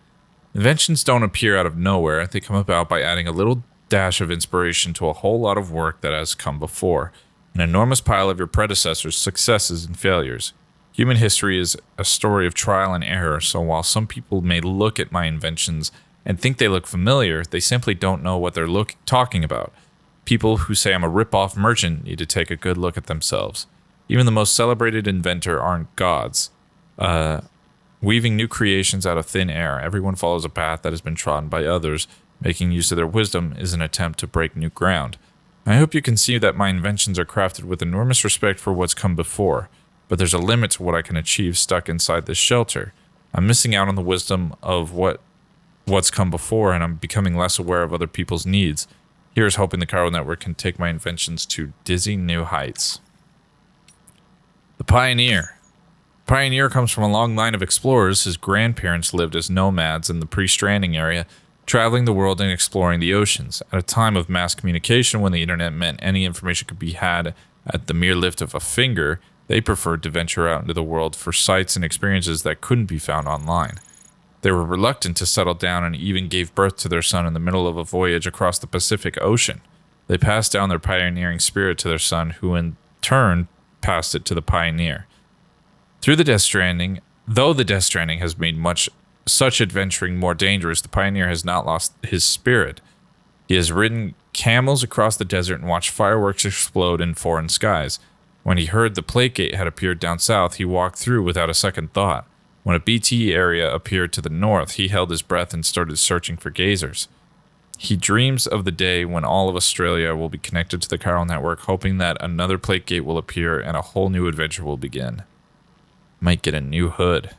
Inventions don't appear out of nowhere. They come about by adding a little dash of inspiration to a whole lot of work that has come before. An enormous pile of your predecessors' successes and failures. Human history is a story of trial and error, so while some people may look at my inventions and think they look familiar, they simply don't know what they're talking about. People who say I'm a rip-off merchant need to take a good look at themselves. Even the most celebrated inventor aren't gods. Weaving new creations out of thin air, everyone follows a path that has been trodden by others. Making use of their wisdom is an attempt to break new ground. I hope you can see that my inventions are crafted with enormous respect for what's come before, but there's a limit to what I can achieve stuck inside this shelter. I'm missing out on the wisdom of what's come before, and I'm becoming less aware of other people's needs. Here's hoping the chiral network can take my inventions to dizzy new heights. The Pioneer. Pioneer comes from a long line of explorers. His grandparents lived as nomads in the pre-stranding area, traveling the world and exploring the oceans. At a time of mass communication, when the internet meant any information could be had at the mere lift of a finger, they preferred to venture out into the world for sights and experiences that couldn't be found online. They were reluctant to settle down and even gave birth to their son in the middle of a voyage across the Pacific Ocean. They passed down their pioneering spirit to their son, who in turn passed it to the Pioneer. Though the Death Stranding has made such adventuring more dangerous, the Pioneer has not lost his spirit. He has ridden camels across the desert and watched fireworks explode in foreign skies. When he heard the Plate Gate had appeared down south, he walked through without a second thought. When a BT area appeared to the north, he held his breath and started searching for gazers. He dreams of the day when all of Australia will be connected to the chiral network, hoping that another Plate Gate will appear and a whole new adventure will begin. Might get a new hood.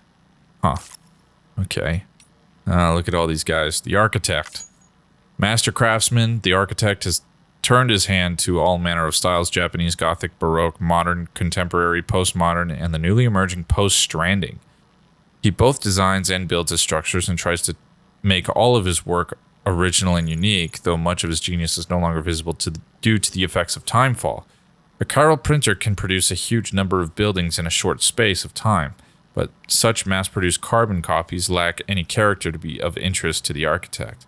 Huh. Okay. Look at all these guys. The Architect. Master craftsman, the Architect has turned his hand to all manner of styles: Japanese, Gothic, Baroque, modern, contemporary, postmodern, and the newly emerging post-stranding. He both designs and builds his structures and tries to make all of his work original and unique, though much of his genius is no longer visible due to the effects of timefall. A chiral printer can produce a huge number of buildings in a short space of time, but such mass-produced carbon copies lack any character to be of interest to the Architect.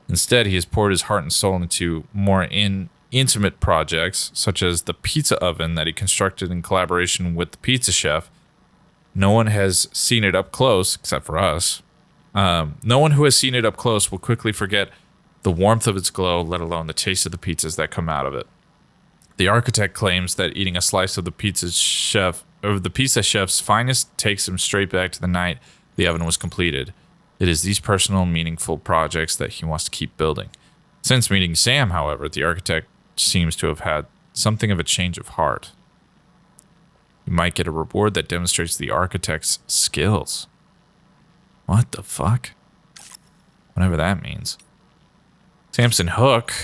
Instead, he has poured his heart and soul into more intimate projects, such as the pizza oven that he constructed in collaboration with the pizza chef. No one has seen it up close, except for us. No one who has seen it up close will quickly forget the warmth of its glow, let alone the taste of the pizzas that come out of it. The Architect claims that eating a slice of the pizza chef's finest takes him straight back to the night the oven was completed. It is these personal, meaningful projects that he wants to keep building. Since meeting Sam, however, the Architect seems to have had something of a change of heart. You might get a reward that demonstrates the Architect's skills. What the fuck? Whatever that means. Samson Hook.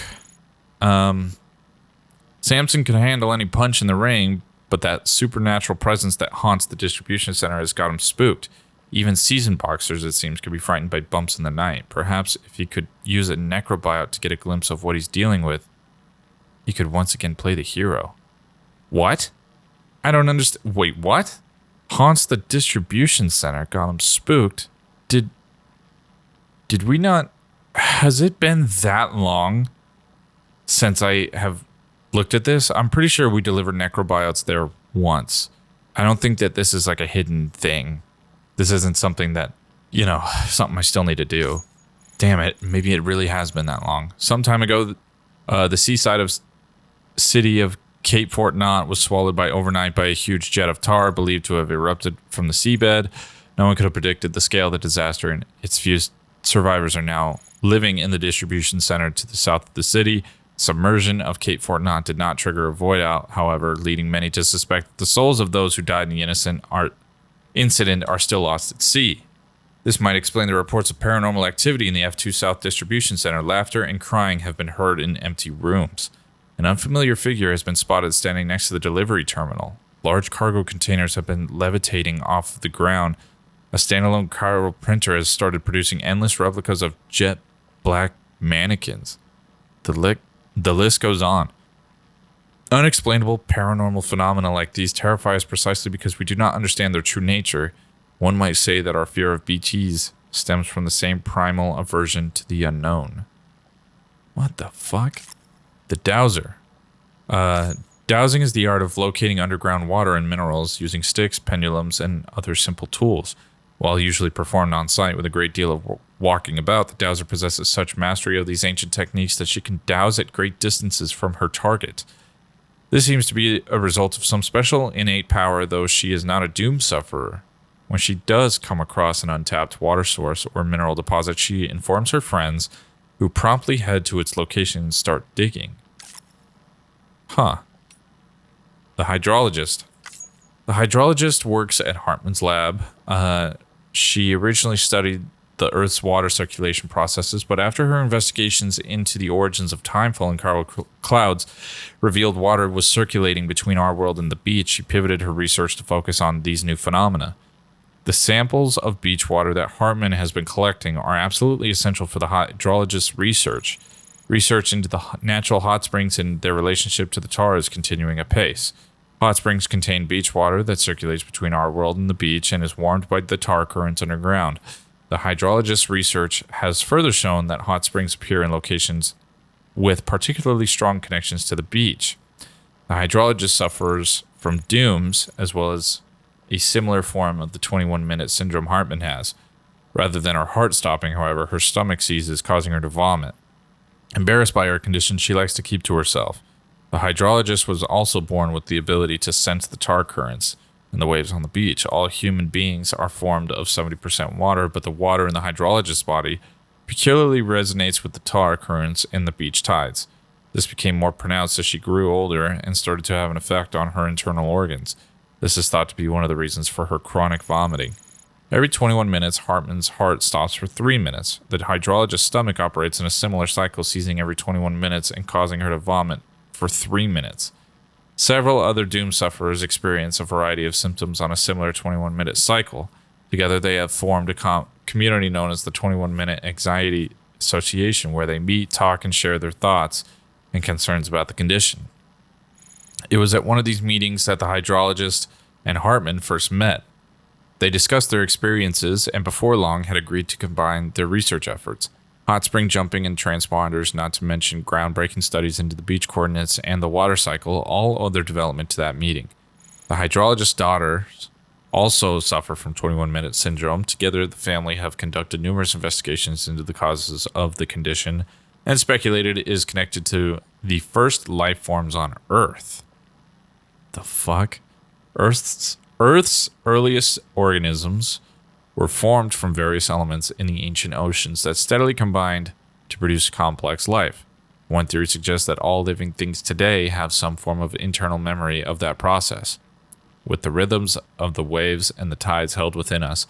Samson can handle any punch in the ring, but that supernatural presence that haunts the distribution center has got him spooked. Even seasoned boxers, it seems, could be frightened by bumps in the night. Perhaps if he could use a necrobiote to get a glimpse of what he's dealing with, he could once again play the hero. What? I don't understand. Wait, what? Haunts the distribution center, got him spooked. Did we not... Has it been that long since I have looked at this? I'm pretty sure we delivered necrobiotes there once. I don't think that this is like a hidden thing. This isn't something that, something I still need to do. Damn it, maybe it really has been that long. Some time ago, the seaside of city of Cape Fort Knot was swallowed overnight by a huge jet of tar believed to have erupted from the seabed. No one could have predicted the scale of the disaster, and its few survivors are now living in the distribution center to the south of the city. Submersion of Cape Fort Knot did not trigger a void out, however, leading many to suspect that the souls of those who died in the innocent incident are still lost at sea. This might explain the reports of paranormal activity in the F2 South Distribution Center. Laughter and crying have been heard in empty rooms. An unfamiliar figure has been spotted standing next to the delivery terminal. Large cargo containers have been levitating off the ground. A standalone chiral printer has started producing endless replicas of jet black mannequins. The list goes on. Unexplainable paranormal phenomena like these terrify us precisely because we do not understand their true nature. One might say that our fear of BTs stems from the same primal aversion to the unknown. What the fuck? The dowser. Dowsing is the art of locating underground water and minerals using sticks, pendulums, and other simple tools. While usually performed on site with a great deal of walking about, the dowser possesses such mastery of these ancient techniques that she can dowse at great distances from her target. This seems to be a result of some special innate power, though she is not a doom sufferer. When she does come across an untapped water source or mineral deposit, she informs her friends, who promptly head to its location and start digging. Huh. The hydrologist. The hydrologist works at Hartman's lab. She originally studied the Earth's water circulation processes, but after her investigations into the origins of timefall and chiral clouds revealed water was circulating between our world and the beach, she pivoted her research to focus on these new phenomena. The samples of beach water that Hartman has been collecting are absolutely essential for the hydrologist's research. Research into the natural hot springs and their relationship to the tar is continuing apace. Hot springs contain beach water that circulates between our world and the beach and is warmed by the tar currents underground. The hydrologist's research has further shown that hot springs appear in locations with particularly strong connections to the beach. The hydrologist suffers from dooms as well as a similar form of the 21-minute syndrome Hartman has. Rather than her heart stopping, however, her stomach seizes, causing her to vomit. Embarrassed by her condition, she likes to keep to herself. The hydrologist was also born with the ability to sense the tar currents and the waves on the beach. All human beings are formed of 70% water, but the water in the hydrologist's body peculiarly resonates with the tar currents in the beach tides. This became more pronounced as she grew older and started to have an effect on her internal organs. This is thought to be one of the reasons for her chronic vomiting. Every 21 minutes, Hartman's heart stops for 3 minutes. The hydrologist's stomach operates in a similar cycle, ceasing every 21 minutes and causing her to vomit for 3 minutes. Several other doom sufferers experience a variety of symptoms on a similar 21-minute cycle. Together, they have formed a community known as the 21-Minute Anxiety Association, where they meet, talk, and share their thoughts and concerns about the condition. It was at one of these meetings that the hydrologist and Hartman first met. They discussed their experiences and before long had agreed to combine their research efforts. Hot spring jumping and transponders, not to mention groundbreaking studies into the beach coordinates and the water cycle, all owe their development to that meeting. The hydrologist's daughters also suffer from 21-minute syndrome. Together, the family have conducted numerous investigations into the causes of the condition and speculated it is connected to the first life forms on Earth. The fuck? Earth's earliest organisms were formed from various elements in the ancient oceans that steadily combined to produce complex life. One theory suggests that all living things today have some form of internal memory of that process, with the rhythms of the waves and the tides held within us,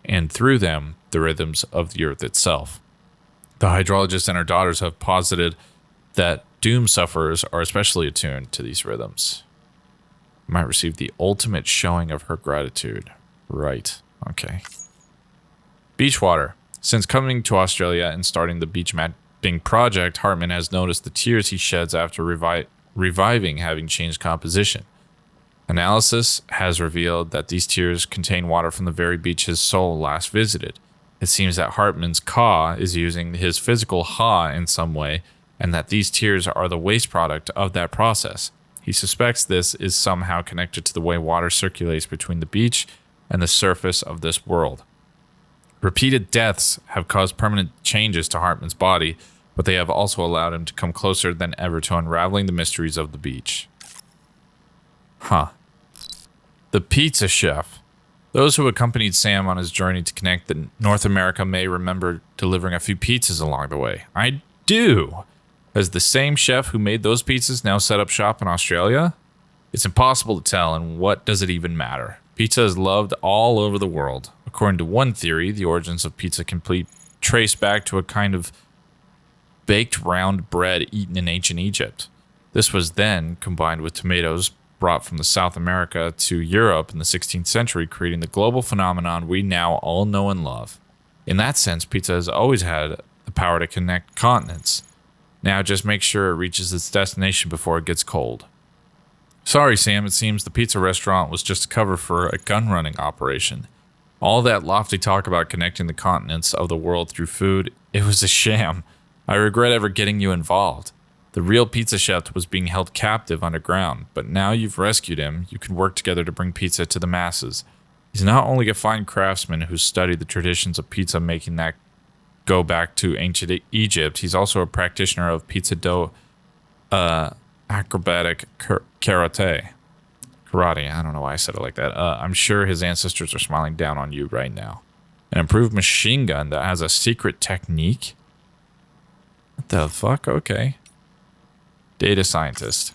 and through them, the rhythms of the earth itself. The hydrologist and her daughters have posited that doom sufferers are especially attuned to these rhythms. Might receive the ultimate showing of her gratitude. Right. Okay. Beach water. Since coming to Australia and starting the beach mapping project, Hartman has noticed the tears he sheds after reviving having changed composition. Analysis has revealed that these tears contain water from the very beach his soul last visited. It seems that Hartman's Ka is using his physical Ha in some way, and that these tears are the waste product of that process. He suspects this is somehow connected to the way water circulates between the beach and the surface of this world. Repeated deaths have caused permanent changes to Hartman's body, but they have also allowed him to come closer than ever to unraveling the mysteries of the beach. Huh. The pizza chef. Those who accompanied Sam on his journey to connect North America may remember delivering a few pizzas along the way. I do. Has the same chef who made those pizzas now set up shop in Australia? It's impossible to tell, and what does it even matter? Pizza is loved all over the world. According to one theory, the origins of pizza can be traced back to a kind of baked round bread eaten in ancient Egypt. This was then combined with tomatoes brought from the South America to Europe in the 16th century, creating the global phenomenon we now all know and love. In that sense, pizza has always had the power to connect continents. Now just make sure it reaches its destination before it gets cold. Sorry, Sam, it seems the pizza restaurant was just a cover for a gun-running operation. All that lofty talk about connecting the continents of the world through food, it was a sham. I regret ever getting you involved. The real pizza chef was being held captive underground, but now you've rescued him, you can work together to bring pizza to the masses. He's not only a fine craftsman who studied the traditions of pizza making that go back to ancient Egypt, he's also a practitioner of pizza dough acrobatic karate. I don't know why I said it like that. I'm sure his ancestors are smiling down on you right now. An improved machine gun that has a secret technique? What the fuck? Okay. Data scientist.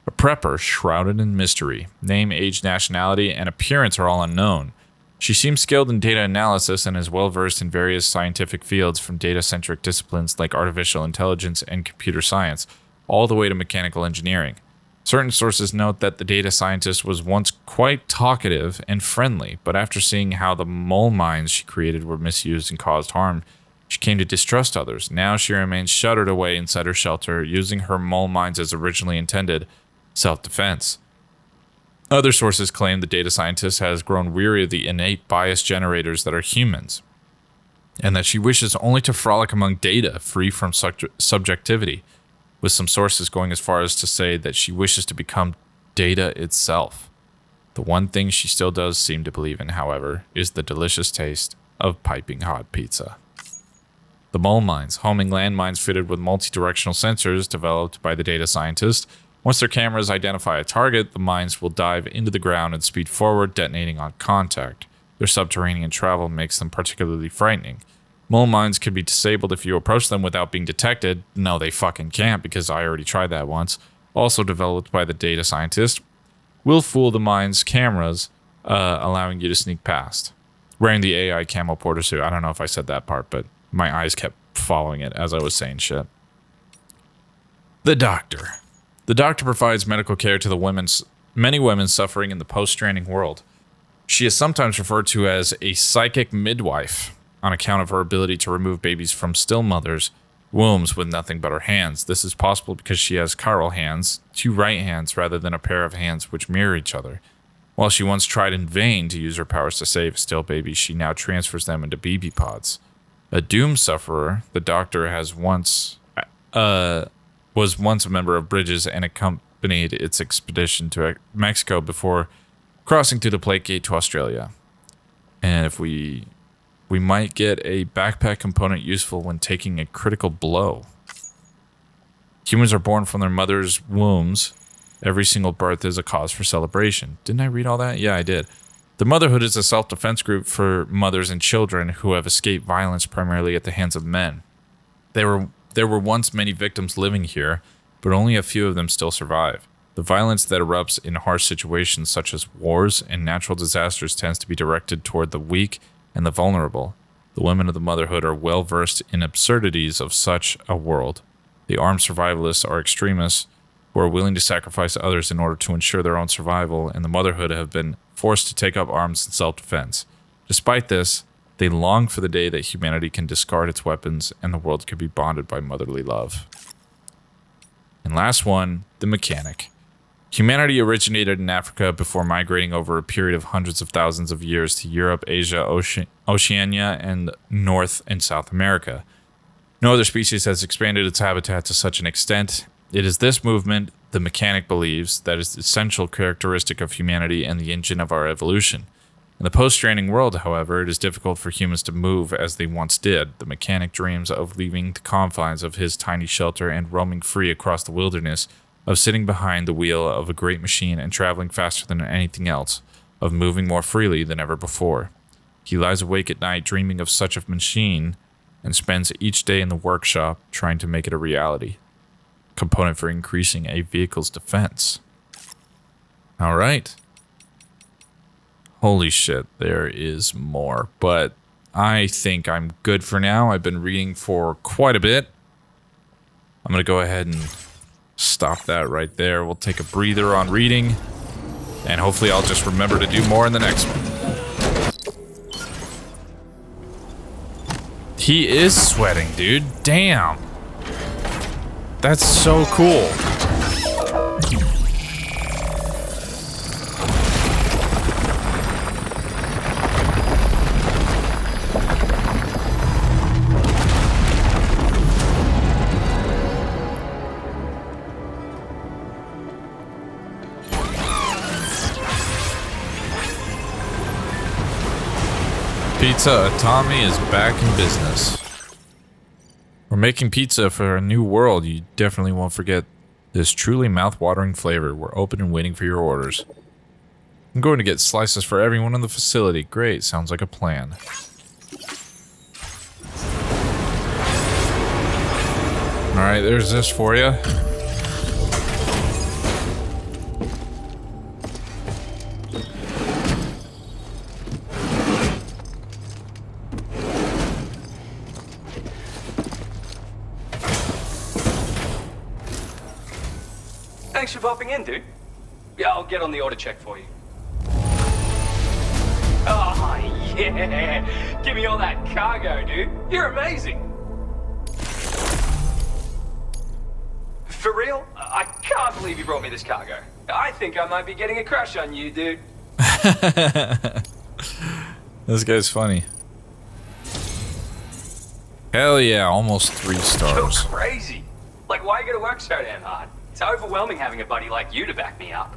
A prepper shrouded in mystery. Name, age, nationality, and appearance are all unknown. She seems skilled in data analysis and is well versed in various scientific fields from data-centric disciplines like artificial intelligence and computer science, all the way to mechanical engineering. Certain sources note that the data scientist was once quite talkative and friendly, but after seeing how the mole mines she created were misused and caused harm, she came to distrust others. Now she remains shuttered away inside her shelter, using her mole mines as originally intended, self-defense. Other sources claim the data scientist has grown weary of the innate bias generators that are humans, and that she wishes only to frolic among data, free from subjectivity, with some sources going as far as to say that she wishes to become data itself. The one thing she still does seem to believe in, however, is the delicious taste of piping hot pizza. The mole mines, homing landmines fitted with multi-directional sensors developed by the data scientist. Once their cameras identify a target, the mines will dive into the ground and speed forward, detonating on contact. Their subterranean travel makes them particularly frightening. Mole mines can be disabled if you approach them without being detected. No, they fucking can't, because I already tried that once. Also developed by the data scientist, will fool the mine's cameras, allowing you to sneak past. Wearing the AI camo porter suit. I don't know if I said that part, but my eyes kept following it as I was saying shit. The doctor. The doctor provides medical care to the many women suffering in the post-stranding world. She is sometimes referred to as a psychic midwife on account of her ability to remove babies from still mothers' wombs with nothing but her hands. This is possible because she has chiral hands, two right hands rather than a pair of hands which mirror each other. While she once tried in vain to use her powers to save a still baby, she now transfers them into BB pods. A doom sufferer, the doctor was once a member of Bridges and accompanied its expedition to Mexico before crossing through the Plate Gate to Australia. And if we might get a backpack component useful when taking a critical blow. Humans are born from their mother's wombs. Every single birth is a cause for celebration. Didn't I read all that? Yeah, I did. The Motherhood is a self-defense group for mothers and children who have escaped violence primarily at the hands of men. There were once many victims living here, but only a few of them still survive. The violence that erupts in harsh situations such as wars and natural disasters tends to be directed toward the weak and the vulnerable. The women of the Motherhood are well versed in absurdities of such a world. The armed survivalists are extremists who are willing to sacrifice others in order to ensure their own survival, and the Motherhood have been forced to take up arms in self-defense. Despite this, they long for the day that humanity can discard its weapons and the world can be bonded by motherly love. And last one, the mechanic. Humanity originated in Africa before migrating over a period of hundreds of thousands of years to Europe, Asia, Oceania, and North and South America. No other species has expanded its habitat to such an extent. It is this movement, the mechanic believes, that is the essential characteristic of humanity and the engine of our evolution. In the post-stranding world, however, it is difficult for humans to move as they once did. The mechanic dreams of leaving the confines of his tiny shelter and roaming free across the wilderness, of sitting behind the wheel of a great machine and traveling faster than anything else, of moving more freely than ever before. He lies awake at night dreaming of such a machine and spends each day in the workshop trying to make it a reality. Component for increasing a vehicle's defense. All right. Holy shit, there is more. But I think I'm good for now. I've been reading for quite a bit. I'm going to go ahead and stop that right there. We'll take a breather on reading. And hopefully I'll just remember to do more in the next one. He is sweating, dude. Damn. That's so cool. Pizza Tommy is back in business. We're making pizza for a new world. You definitely won't forget this truly mouth-watering flavor. We're open and waiting for your orders. I'm going to get slices for everyone in the facility. Great, sounds like a plan. Alright, there's this for you. Thanks for popping in, dude. Yeah, I'll get on the order check for you. Oh, yeah! Give me all that cargo, dude. You're amazing! For real? I can't believe you brought me this cargo. I think I might be getting a crush on you, dude. This guy's funny. Hell yeah, almost 3 stars. You're crazy. Like, why you gotta work so damn hard? It's overwhelming having a buddy like you to back me up.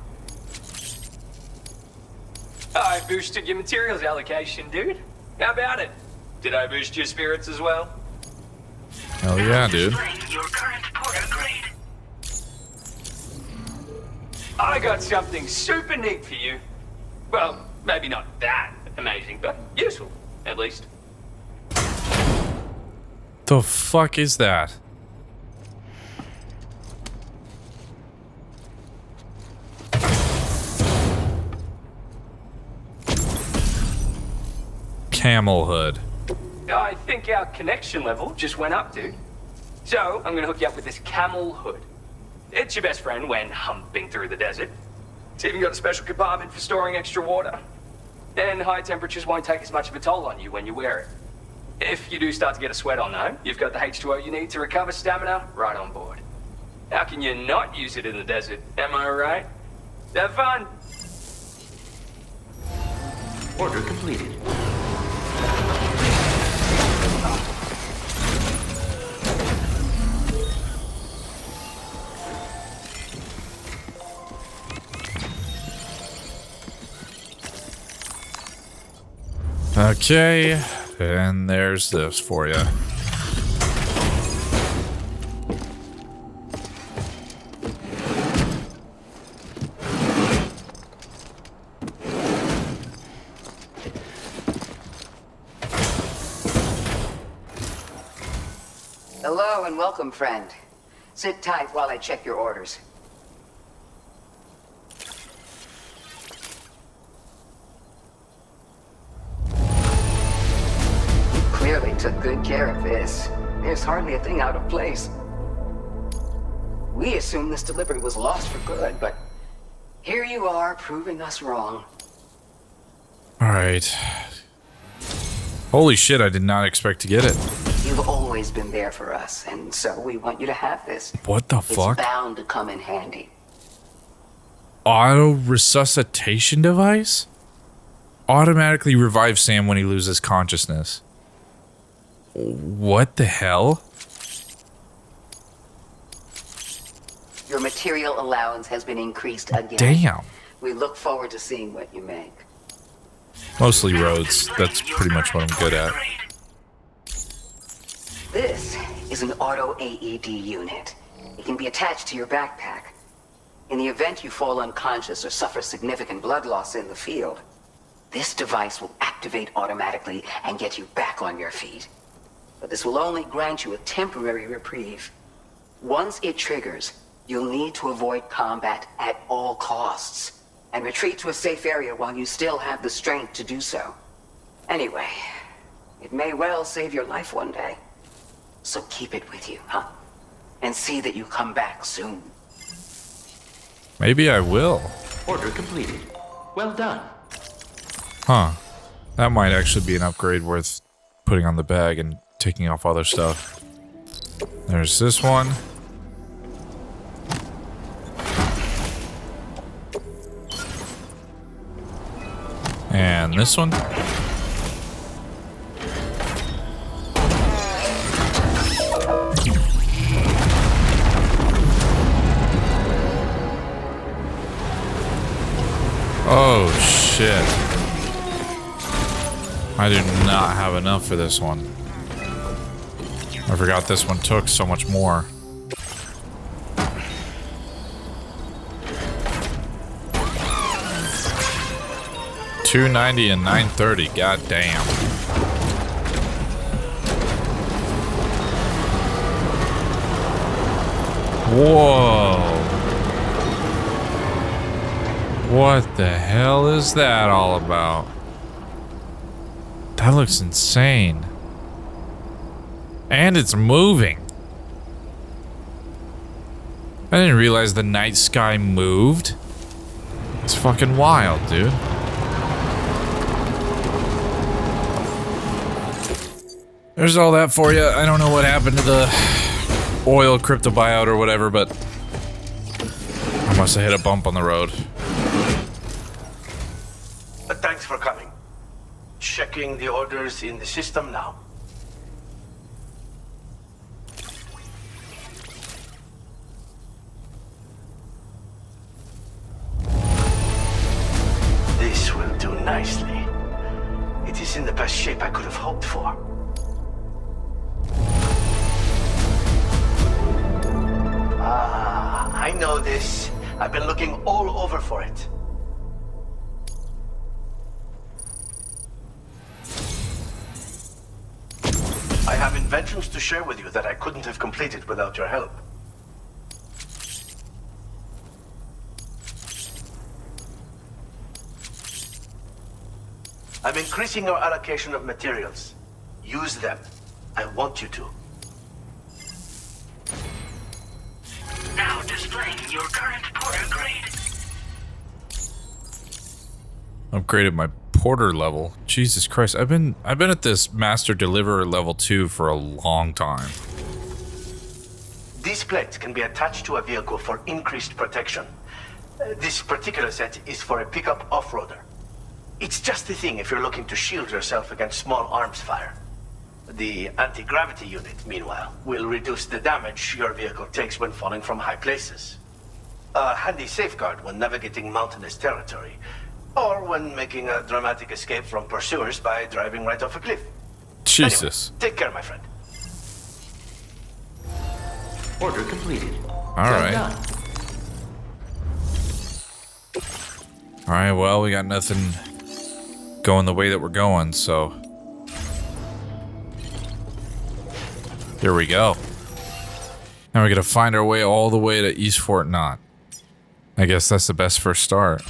I boosted your materials allocation, dude. How about it? Did I boost your spirits as well? Hell yeah, dude. I got something super neat for you. Well, maybe not that amazing, but useful, at least. The fuck is that? Camel hood. I think our connection level just went up, dude. So, I'm gonna hook you up with this camel hood. It's your best friend when humping through the desert. It's even got a special compartment for storing extra water. And high temperatures won't take as much of a toll on you when you wear it. If you do start to get a sweat on though, you've got the H2O you need to recover stamina right on board. How can you not use it in the desert, am I right? Have fun! Order completed. Okay, and there's this for you. Hello and welcome, friend. Sit tight while I check your orders. Clearly took good care of this. There's hardly a thing out of place. We assumed this delivery was lost for good, but here you are proving us wrong. Alright. Holy shit, I did not expect to get it. You've always been there for us, and so we want you to have this. What the fuck? It's bound to come in handy. Auto resuscitation device? Automatically revives Sam when he loses consciousness. What the hell? Your material allowance has been increased again. Damn. We look forward to seeing what you make. Mostly roads. That's pretty much what I'm good at. This is an auto AED unit. It can be attached to your backpack. In the event you fall unconscious or suffer significant blood loss in the field, this device will activate automatically and get you back on your feet. But this will only grant you a temporary reprieve. Once it triggers, you'll need to avoid combat at all costs. and retreat to a safe area while you still have the strength to do so. Anyway, it may well save your life one day. So keep it with you, huh? And see that you come back soon. Maybe I will. Order completed. Well done. Huh. That might actually be an upgrade worth putting on the bag and taking off other stuff. There's this one. And this one. Oh shit. I do not have enough for this one. I forgot this one took so much more. $290 and $930. God damn. Whoa. What the hell is that all about? That looks insane. And it's moving. I didn't realize the night sky moved. It's fucking wild, dude. There's all that for you. I don't know what happened to the oil crypto buyout or whatever, but I must have hit a bump on the road. Thanks for coming. Checking the orders in the system now. This will do nicely. It is in the best shape I could have hoped for. Ah, I know this. I've been looking all over for it. I have inventions to share with you that I couldn't have completed without your help. I'm increasing our allocation of materials. Use them. I want you to. Now displaying your current porter grade. Upgraded my porter level. Jesus Christ, I've been at this master deliverer level 2 for a long time. These plates can be attached to a vehicle for increased protection. This particular set is for a pickup off-roader. It's just the thing if you're looking to shield yourself against small arms fire. The anti-gravity unit, meanwhile, will reduce the damage your vehicle takes when falling from high places. A handy safeguard when navigating mountainous territory, or when making a dramatic escape from pursuers by driving right off a cliff. Jesus. Anyway, take care, my friend. Order completed. Alright. Alright, well, we got nothing going the way that we're going, so here we go. Now we gotta find our way all the way to East Fort Knott. I guess that's the best first start.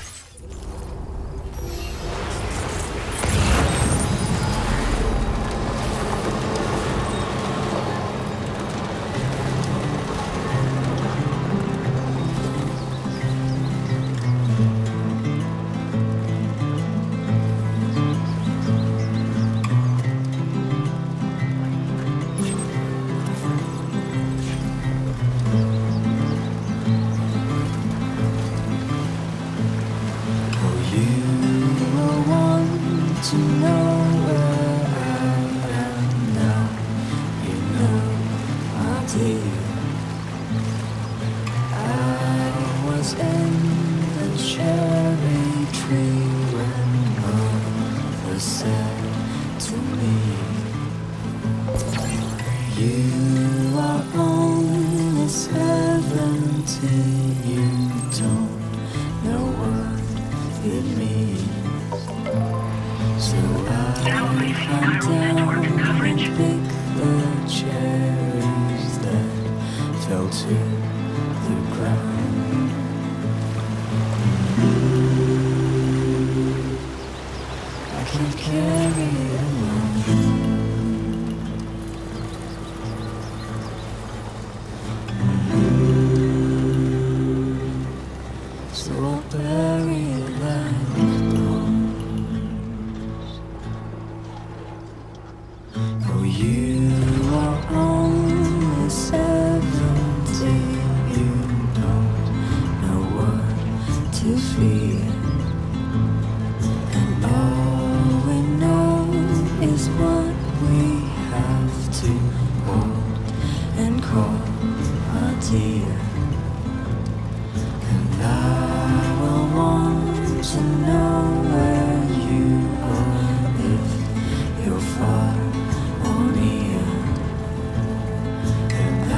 fell to the ground. You are only 70. You don't know what to fear. And all we know is what we have to hold and call our dear. And I will want to know where you are if you're far or near. And I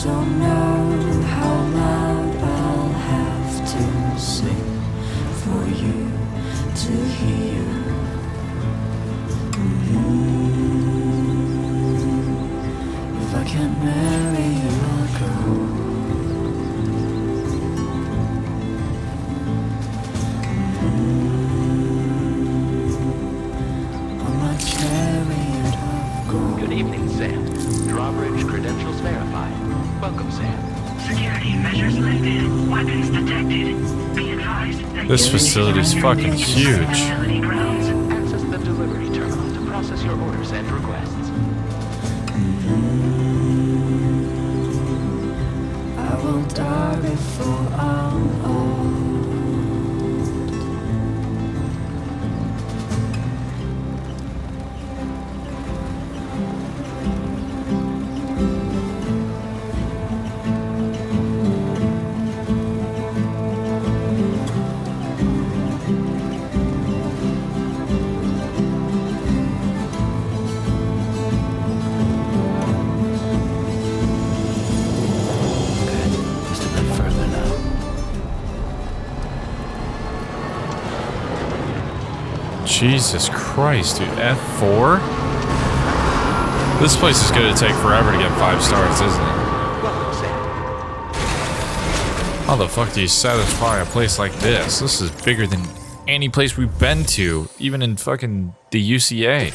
don't know how loud I'll have to sing for you to hear. If I can't marry you, I'll go. On my chariot of gold. Good evening, Sam. Drawbridge credentials verified. Welcome, Sam. Security measures lifted. Weapons detected. Be advised that This facility's fucking huge. facility grounds. Access the delivery terminal to process your orders and requests. I will die before I'm old. Just a bit further now. Jesus Christ, dude. F4? This place is gonna take forever to get 5 stars, isn't it? Welcome, Sam. How the fuck do you satisfy a place like this? This is bigger than any place we've been to, even in fucking the UCA.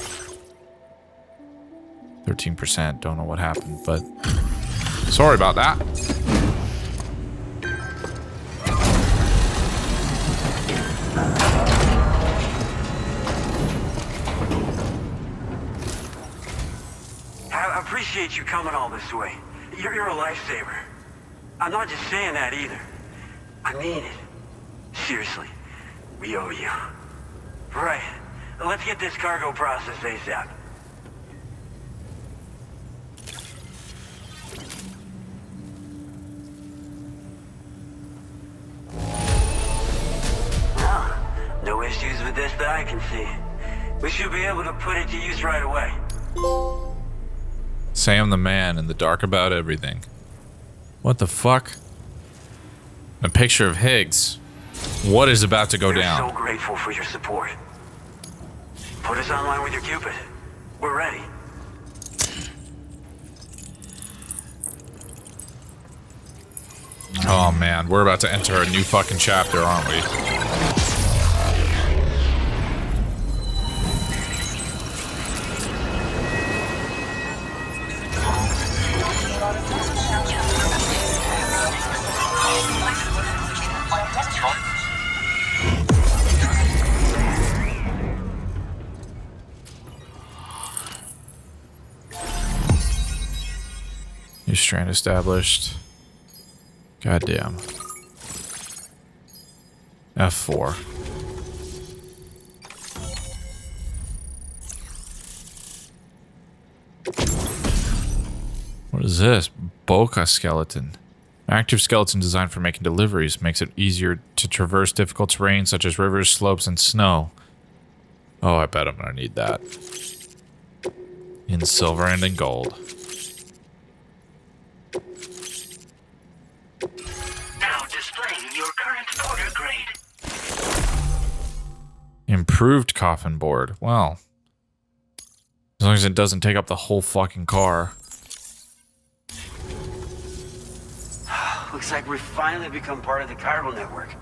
13%, don't know what happened, but sorry about that. I appreciate you coming all this way. You're a lifesaver. I'm not just saying that either. I mean it. Seriously. We owe you. Right. Let's get this cargo processed ASAP. Well, no issues with this that I can see. We should be able to put it to use right away. Sam the man in the dark about everything. What the fuck? A picture of Higgs. What is about to go We're down? so grateful for your support. Put us online with your Cupid. We're ready. Oh man, we're about to enter a new fucking chapter, aren't we? New strand established. Goddamn. F4. What is this? Boca skeleton. Active skeleton designed for making deliveries. Makes it easier to traverse difficult terrain such as rivers, slopes, and snow. Oh, I bet I'm gonna need that. In silver and in gold. Now displaying your current order grade. Improved coffin board. Well, as long as it doesn't take up the whole fucking car. Looks like we've finally become part of the chiral network.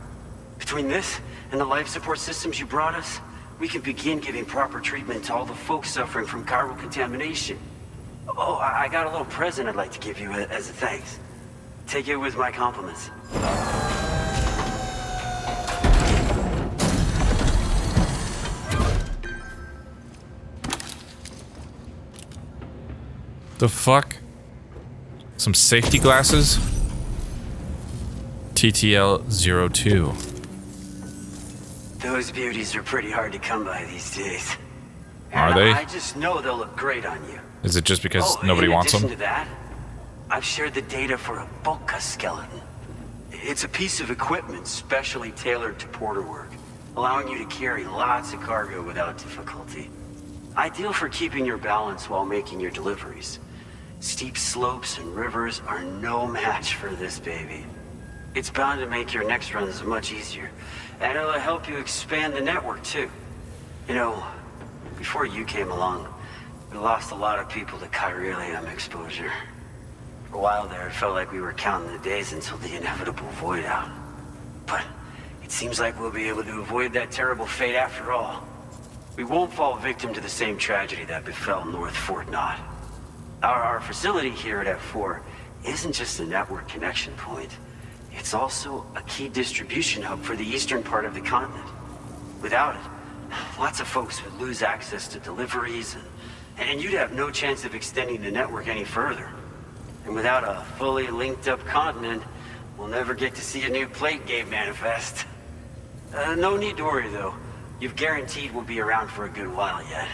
Between this and the life support systems you brought us, we can begin giving proper treatment to all the folks suffering from chiral contamination. Oh, I got a little present I'd like to give you as a thanks. Take it with my compliments. The fuck? Some safety glasses? TTL-02. Those beauties are pretty hard to come by these days. Are And they? I just know they'll look great on you. Is it just because Oh, nobody wants In them? addition to that, I've shared the data for a Boca skeleton. It's a piece of equipment specially tailored to porter work, allowing you to carry lots of cargo without difficulty. Ideal for keeping your balance while making your deliveries. Steep slopes and rivers are no match for this baby. It's bound to make your next runs much easier, and it'll help you expand the network too. You know, before you came along, we lost a lot of people to chiralium exposure. For a while there, it felt like we were counting the days until the inevitable void out. But it seems like we'll be able to avoid that terrible fate after all. We won't fall victim to the same tragedy that befell North Fort Knott. Our facility here at F4 isn't just a network connection point. It's also a key distribution hub for the eastern part of the continent. Without it, lots of folks would lose access to deliveries, and you'd have no chance of extending the network any further. And without a fully linked up continent, we'll never get to see a new plate game manifest. No need to worry though. You've guaranteed we'll be around for a good while yet.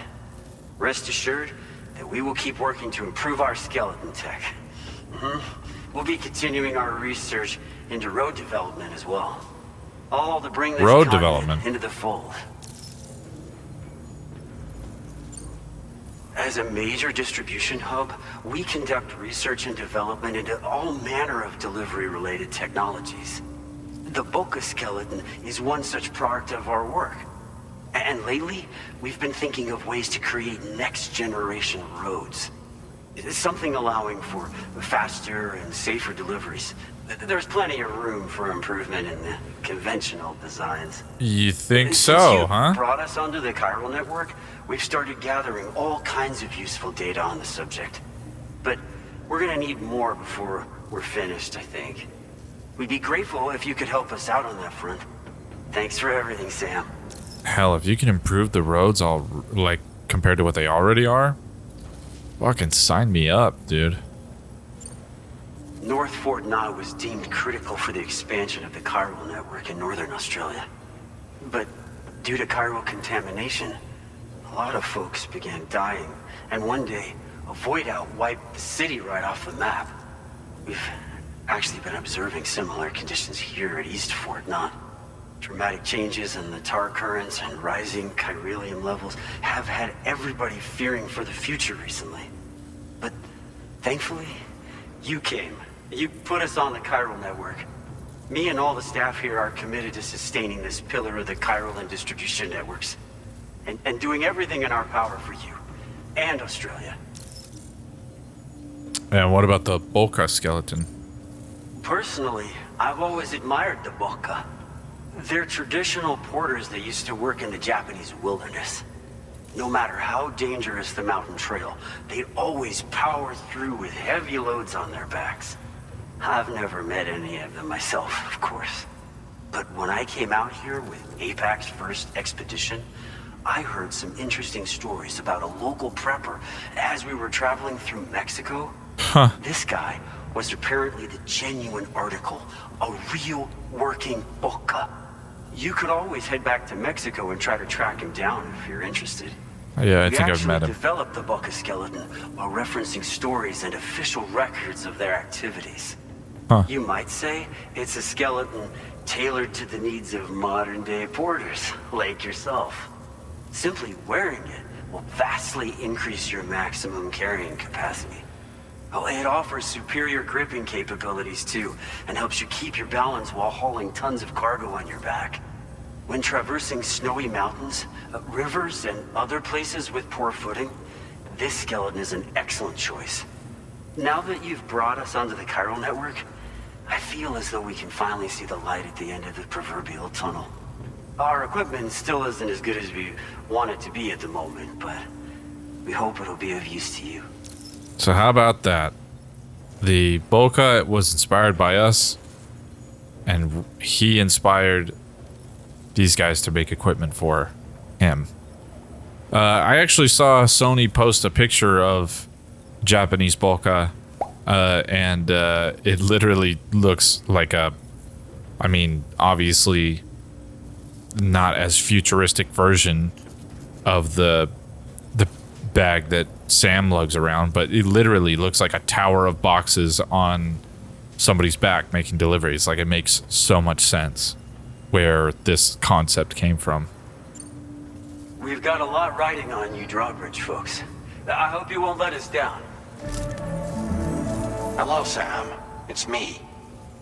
Rest assured that we will keep working to improve our skeleton tech. We'll be continuing our research into road development as well. All to bring this Road continent development. into the fold. As a major distribution hub, we conduct research and development into all manner of delivery-related technologies. The Boca skeleton is one such product of our work. And lately, we've been thinking of ways to create next-generation roads. Something allowing for faster and safer deliveries. There's plenty of room for improvement in the conventional designs. You think Since so, you huh? brought us onto the chiral network, we've started gathering all kinds of useful data on the subject. But we're gonna need more before we're finished, I think. We'd be grateful if you could help us out on that front. Thanks for everything, Sam. Hell, if you can improve the roads all like compared to what they already are, fucking sign me up, dude. North Fort Knott was deemed critical for the expansion of the chiral network in northern Australia. But due to chiral contamination, a lot of folks began dying, and one day, a void out wiped the city right off the map. We've actually been observing similar conditions here at East Fort Knott. Dramatic changes in the tar currents and rising chiralium levels have had everybody fearing for the future recently. But thankfully, you came. You put us on the chiral network. Me and all the staff here are committed to sustaining this pillar of the chiral and distribution networks. And doing everything in our power for you and Australia. And what about the Boca skeleton? Personally, I've always admired the Boca. They're traditional porters that used to work in the Japanese wilderness. No matter how dangerous the mountain trail, they'd always power through with heavy loads on their backs. I've never met any of them myself, of course. But when I came out here with APAC's first expedition, I heard some interesting stories about a local prepper as we were traveling through Mexico. Huh. This guy was apparently the genuine article, a real working Boca. You could always head back to Mexico and try to track him down if you're interested. Yeah, I think I've met We him. actually developed the Boca skeleton while referencing stories and official records of their activities. Huh. You might say it's a skeleton tailored to the needs of modern-day porters, like yourself. Simply wearing it will vastly increase your maximum carrying capacity. Oh, it offers superior gripping capabilities too, and helps you keep your balance while hauling tons of cargo on your back. When traversing snowy mountains, rivers, and other places with poor footing, this skeleton is an excellent choice. Now that you've brought us onto the chiral network, I feel as though we can finally see the light at the end of the proverbial tunnel. Our equipment still isn't as good as we want it to be at the moment, but we hope it'll be of use to you. So how about that? The Boca was inspired by us, and he inspired these guys to make equipment for him. I actually saw Sony post a picture of Japanese polka, and it literally looks like a, I mean, obviously not as futuristic version of the bag that Sam lugs around, but it literally looks like a tower of boxes on somebody's back making deliveries. Like, it makes so much sense where this concept came from. We've got a lot riding on you drawbridge folks. I hope you won't let us down. Hello, Sam. It's me.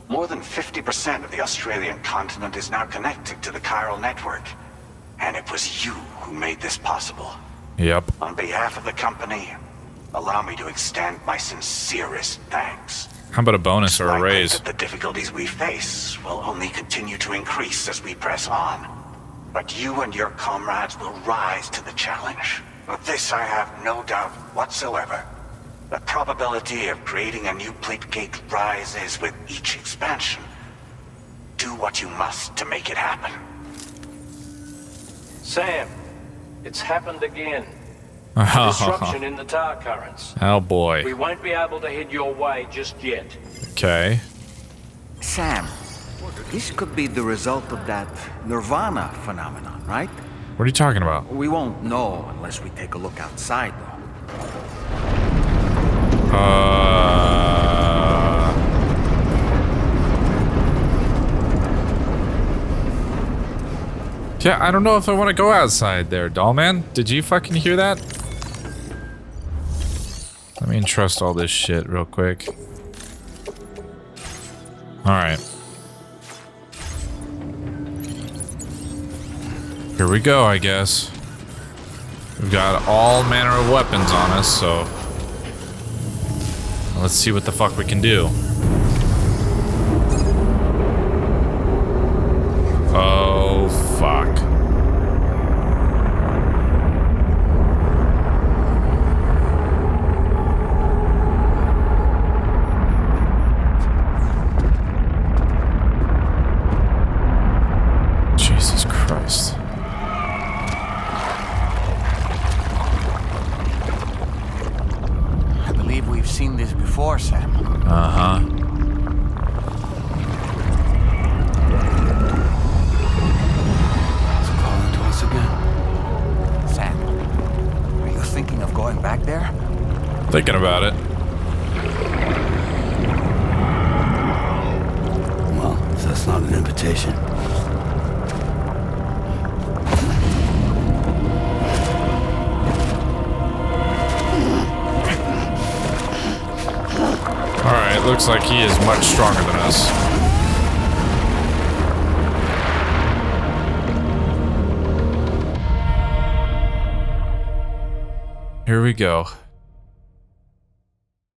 More than 50% of the Australian continent is now connected to the chiral network. And it was you who made this possible. Yep. On behalf of the company, allow me to extend my sincerest thanks. How about a bonus or a raise? The difficulties we face will only continue to increase as we press on. But you and your comrades will rise to the challenge. Of this I have no doubt whatsoever. The probability of creating a new plate gate rises with each expansion. Do what you must to make it happen. Sam, it's happened again. Disruption in the tar currents. Oh boy. We won't be able to head your way just yet. Okay. Sam, this could be the result of that Nirvana phenomenon, right? What are you talking about? We won't know unless we take a look outside, though. Yeah, I don't know if I want to go outside there, doll man. Did you fucking hear that? Let me entrust all this shit real quick. Alright. Here we go, I guess. We've got all manner of weapons on us, so let's see what the fuck we can do. Oh, fuck. Jesus Christ. I believe we've seen this before, Sam. Uh-huh. It's calling to us again. Sam, are you thinking of going back there? Thinking about it. Well, if that's not an invitation. Alright, looks like he is much stronger than us. Here we go.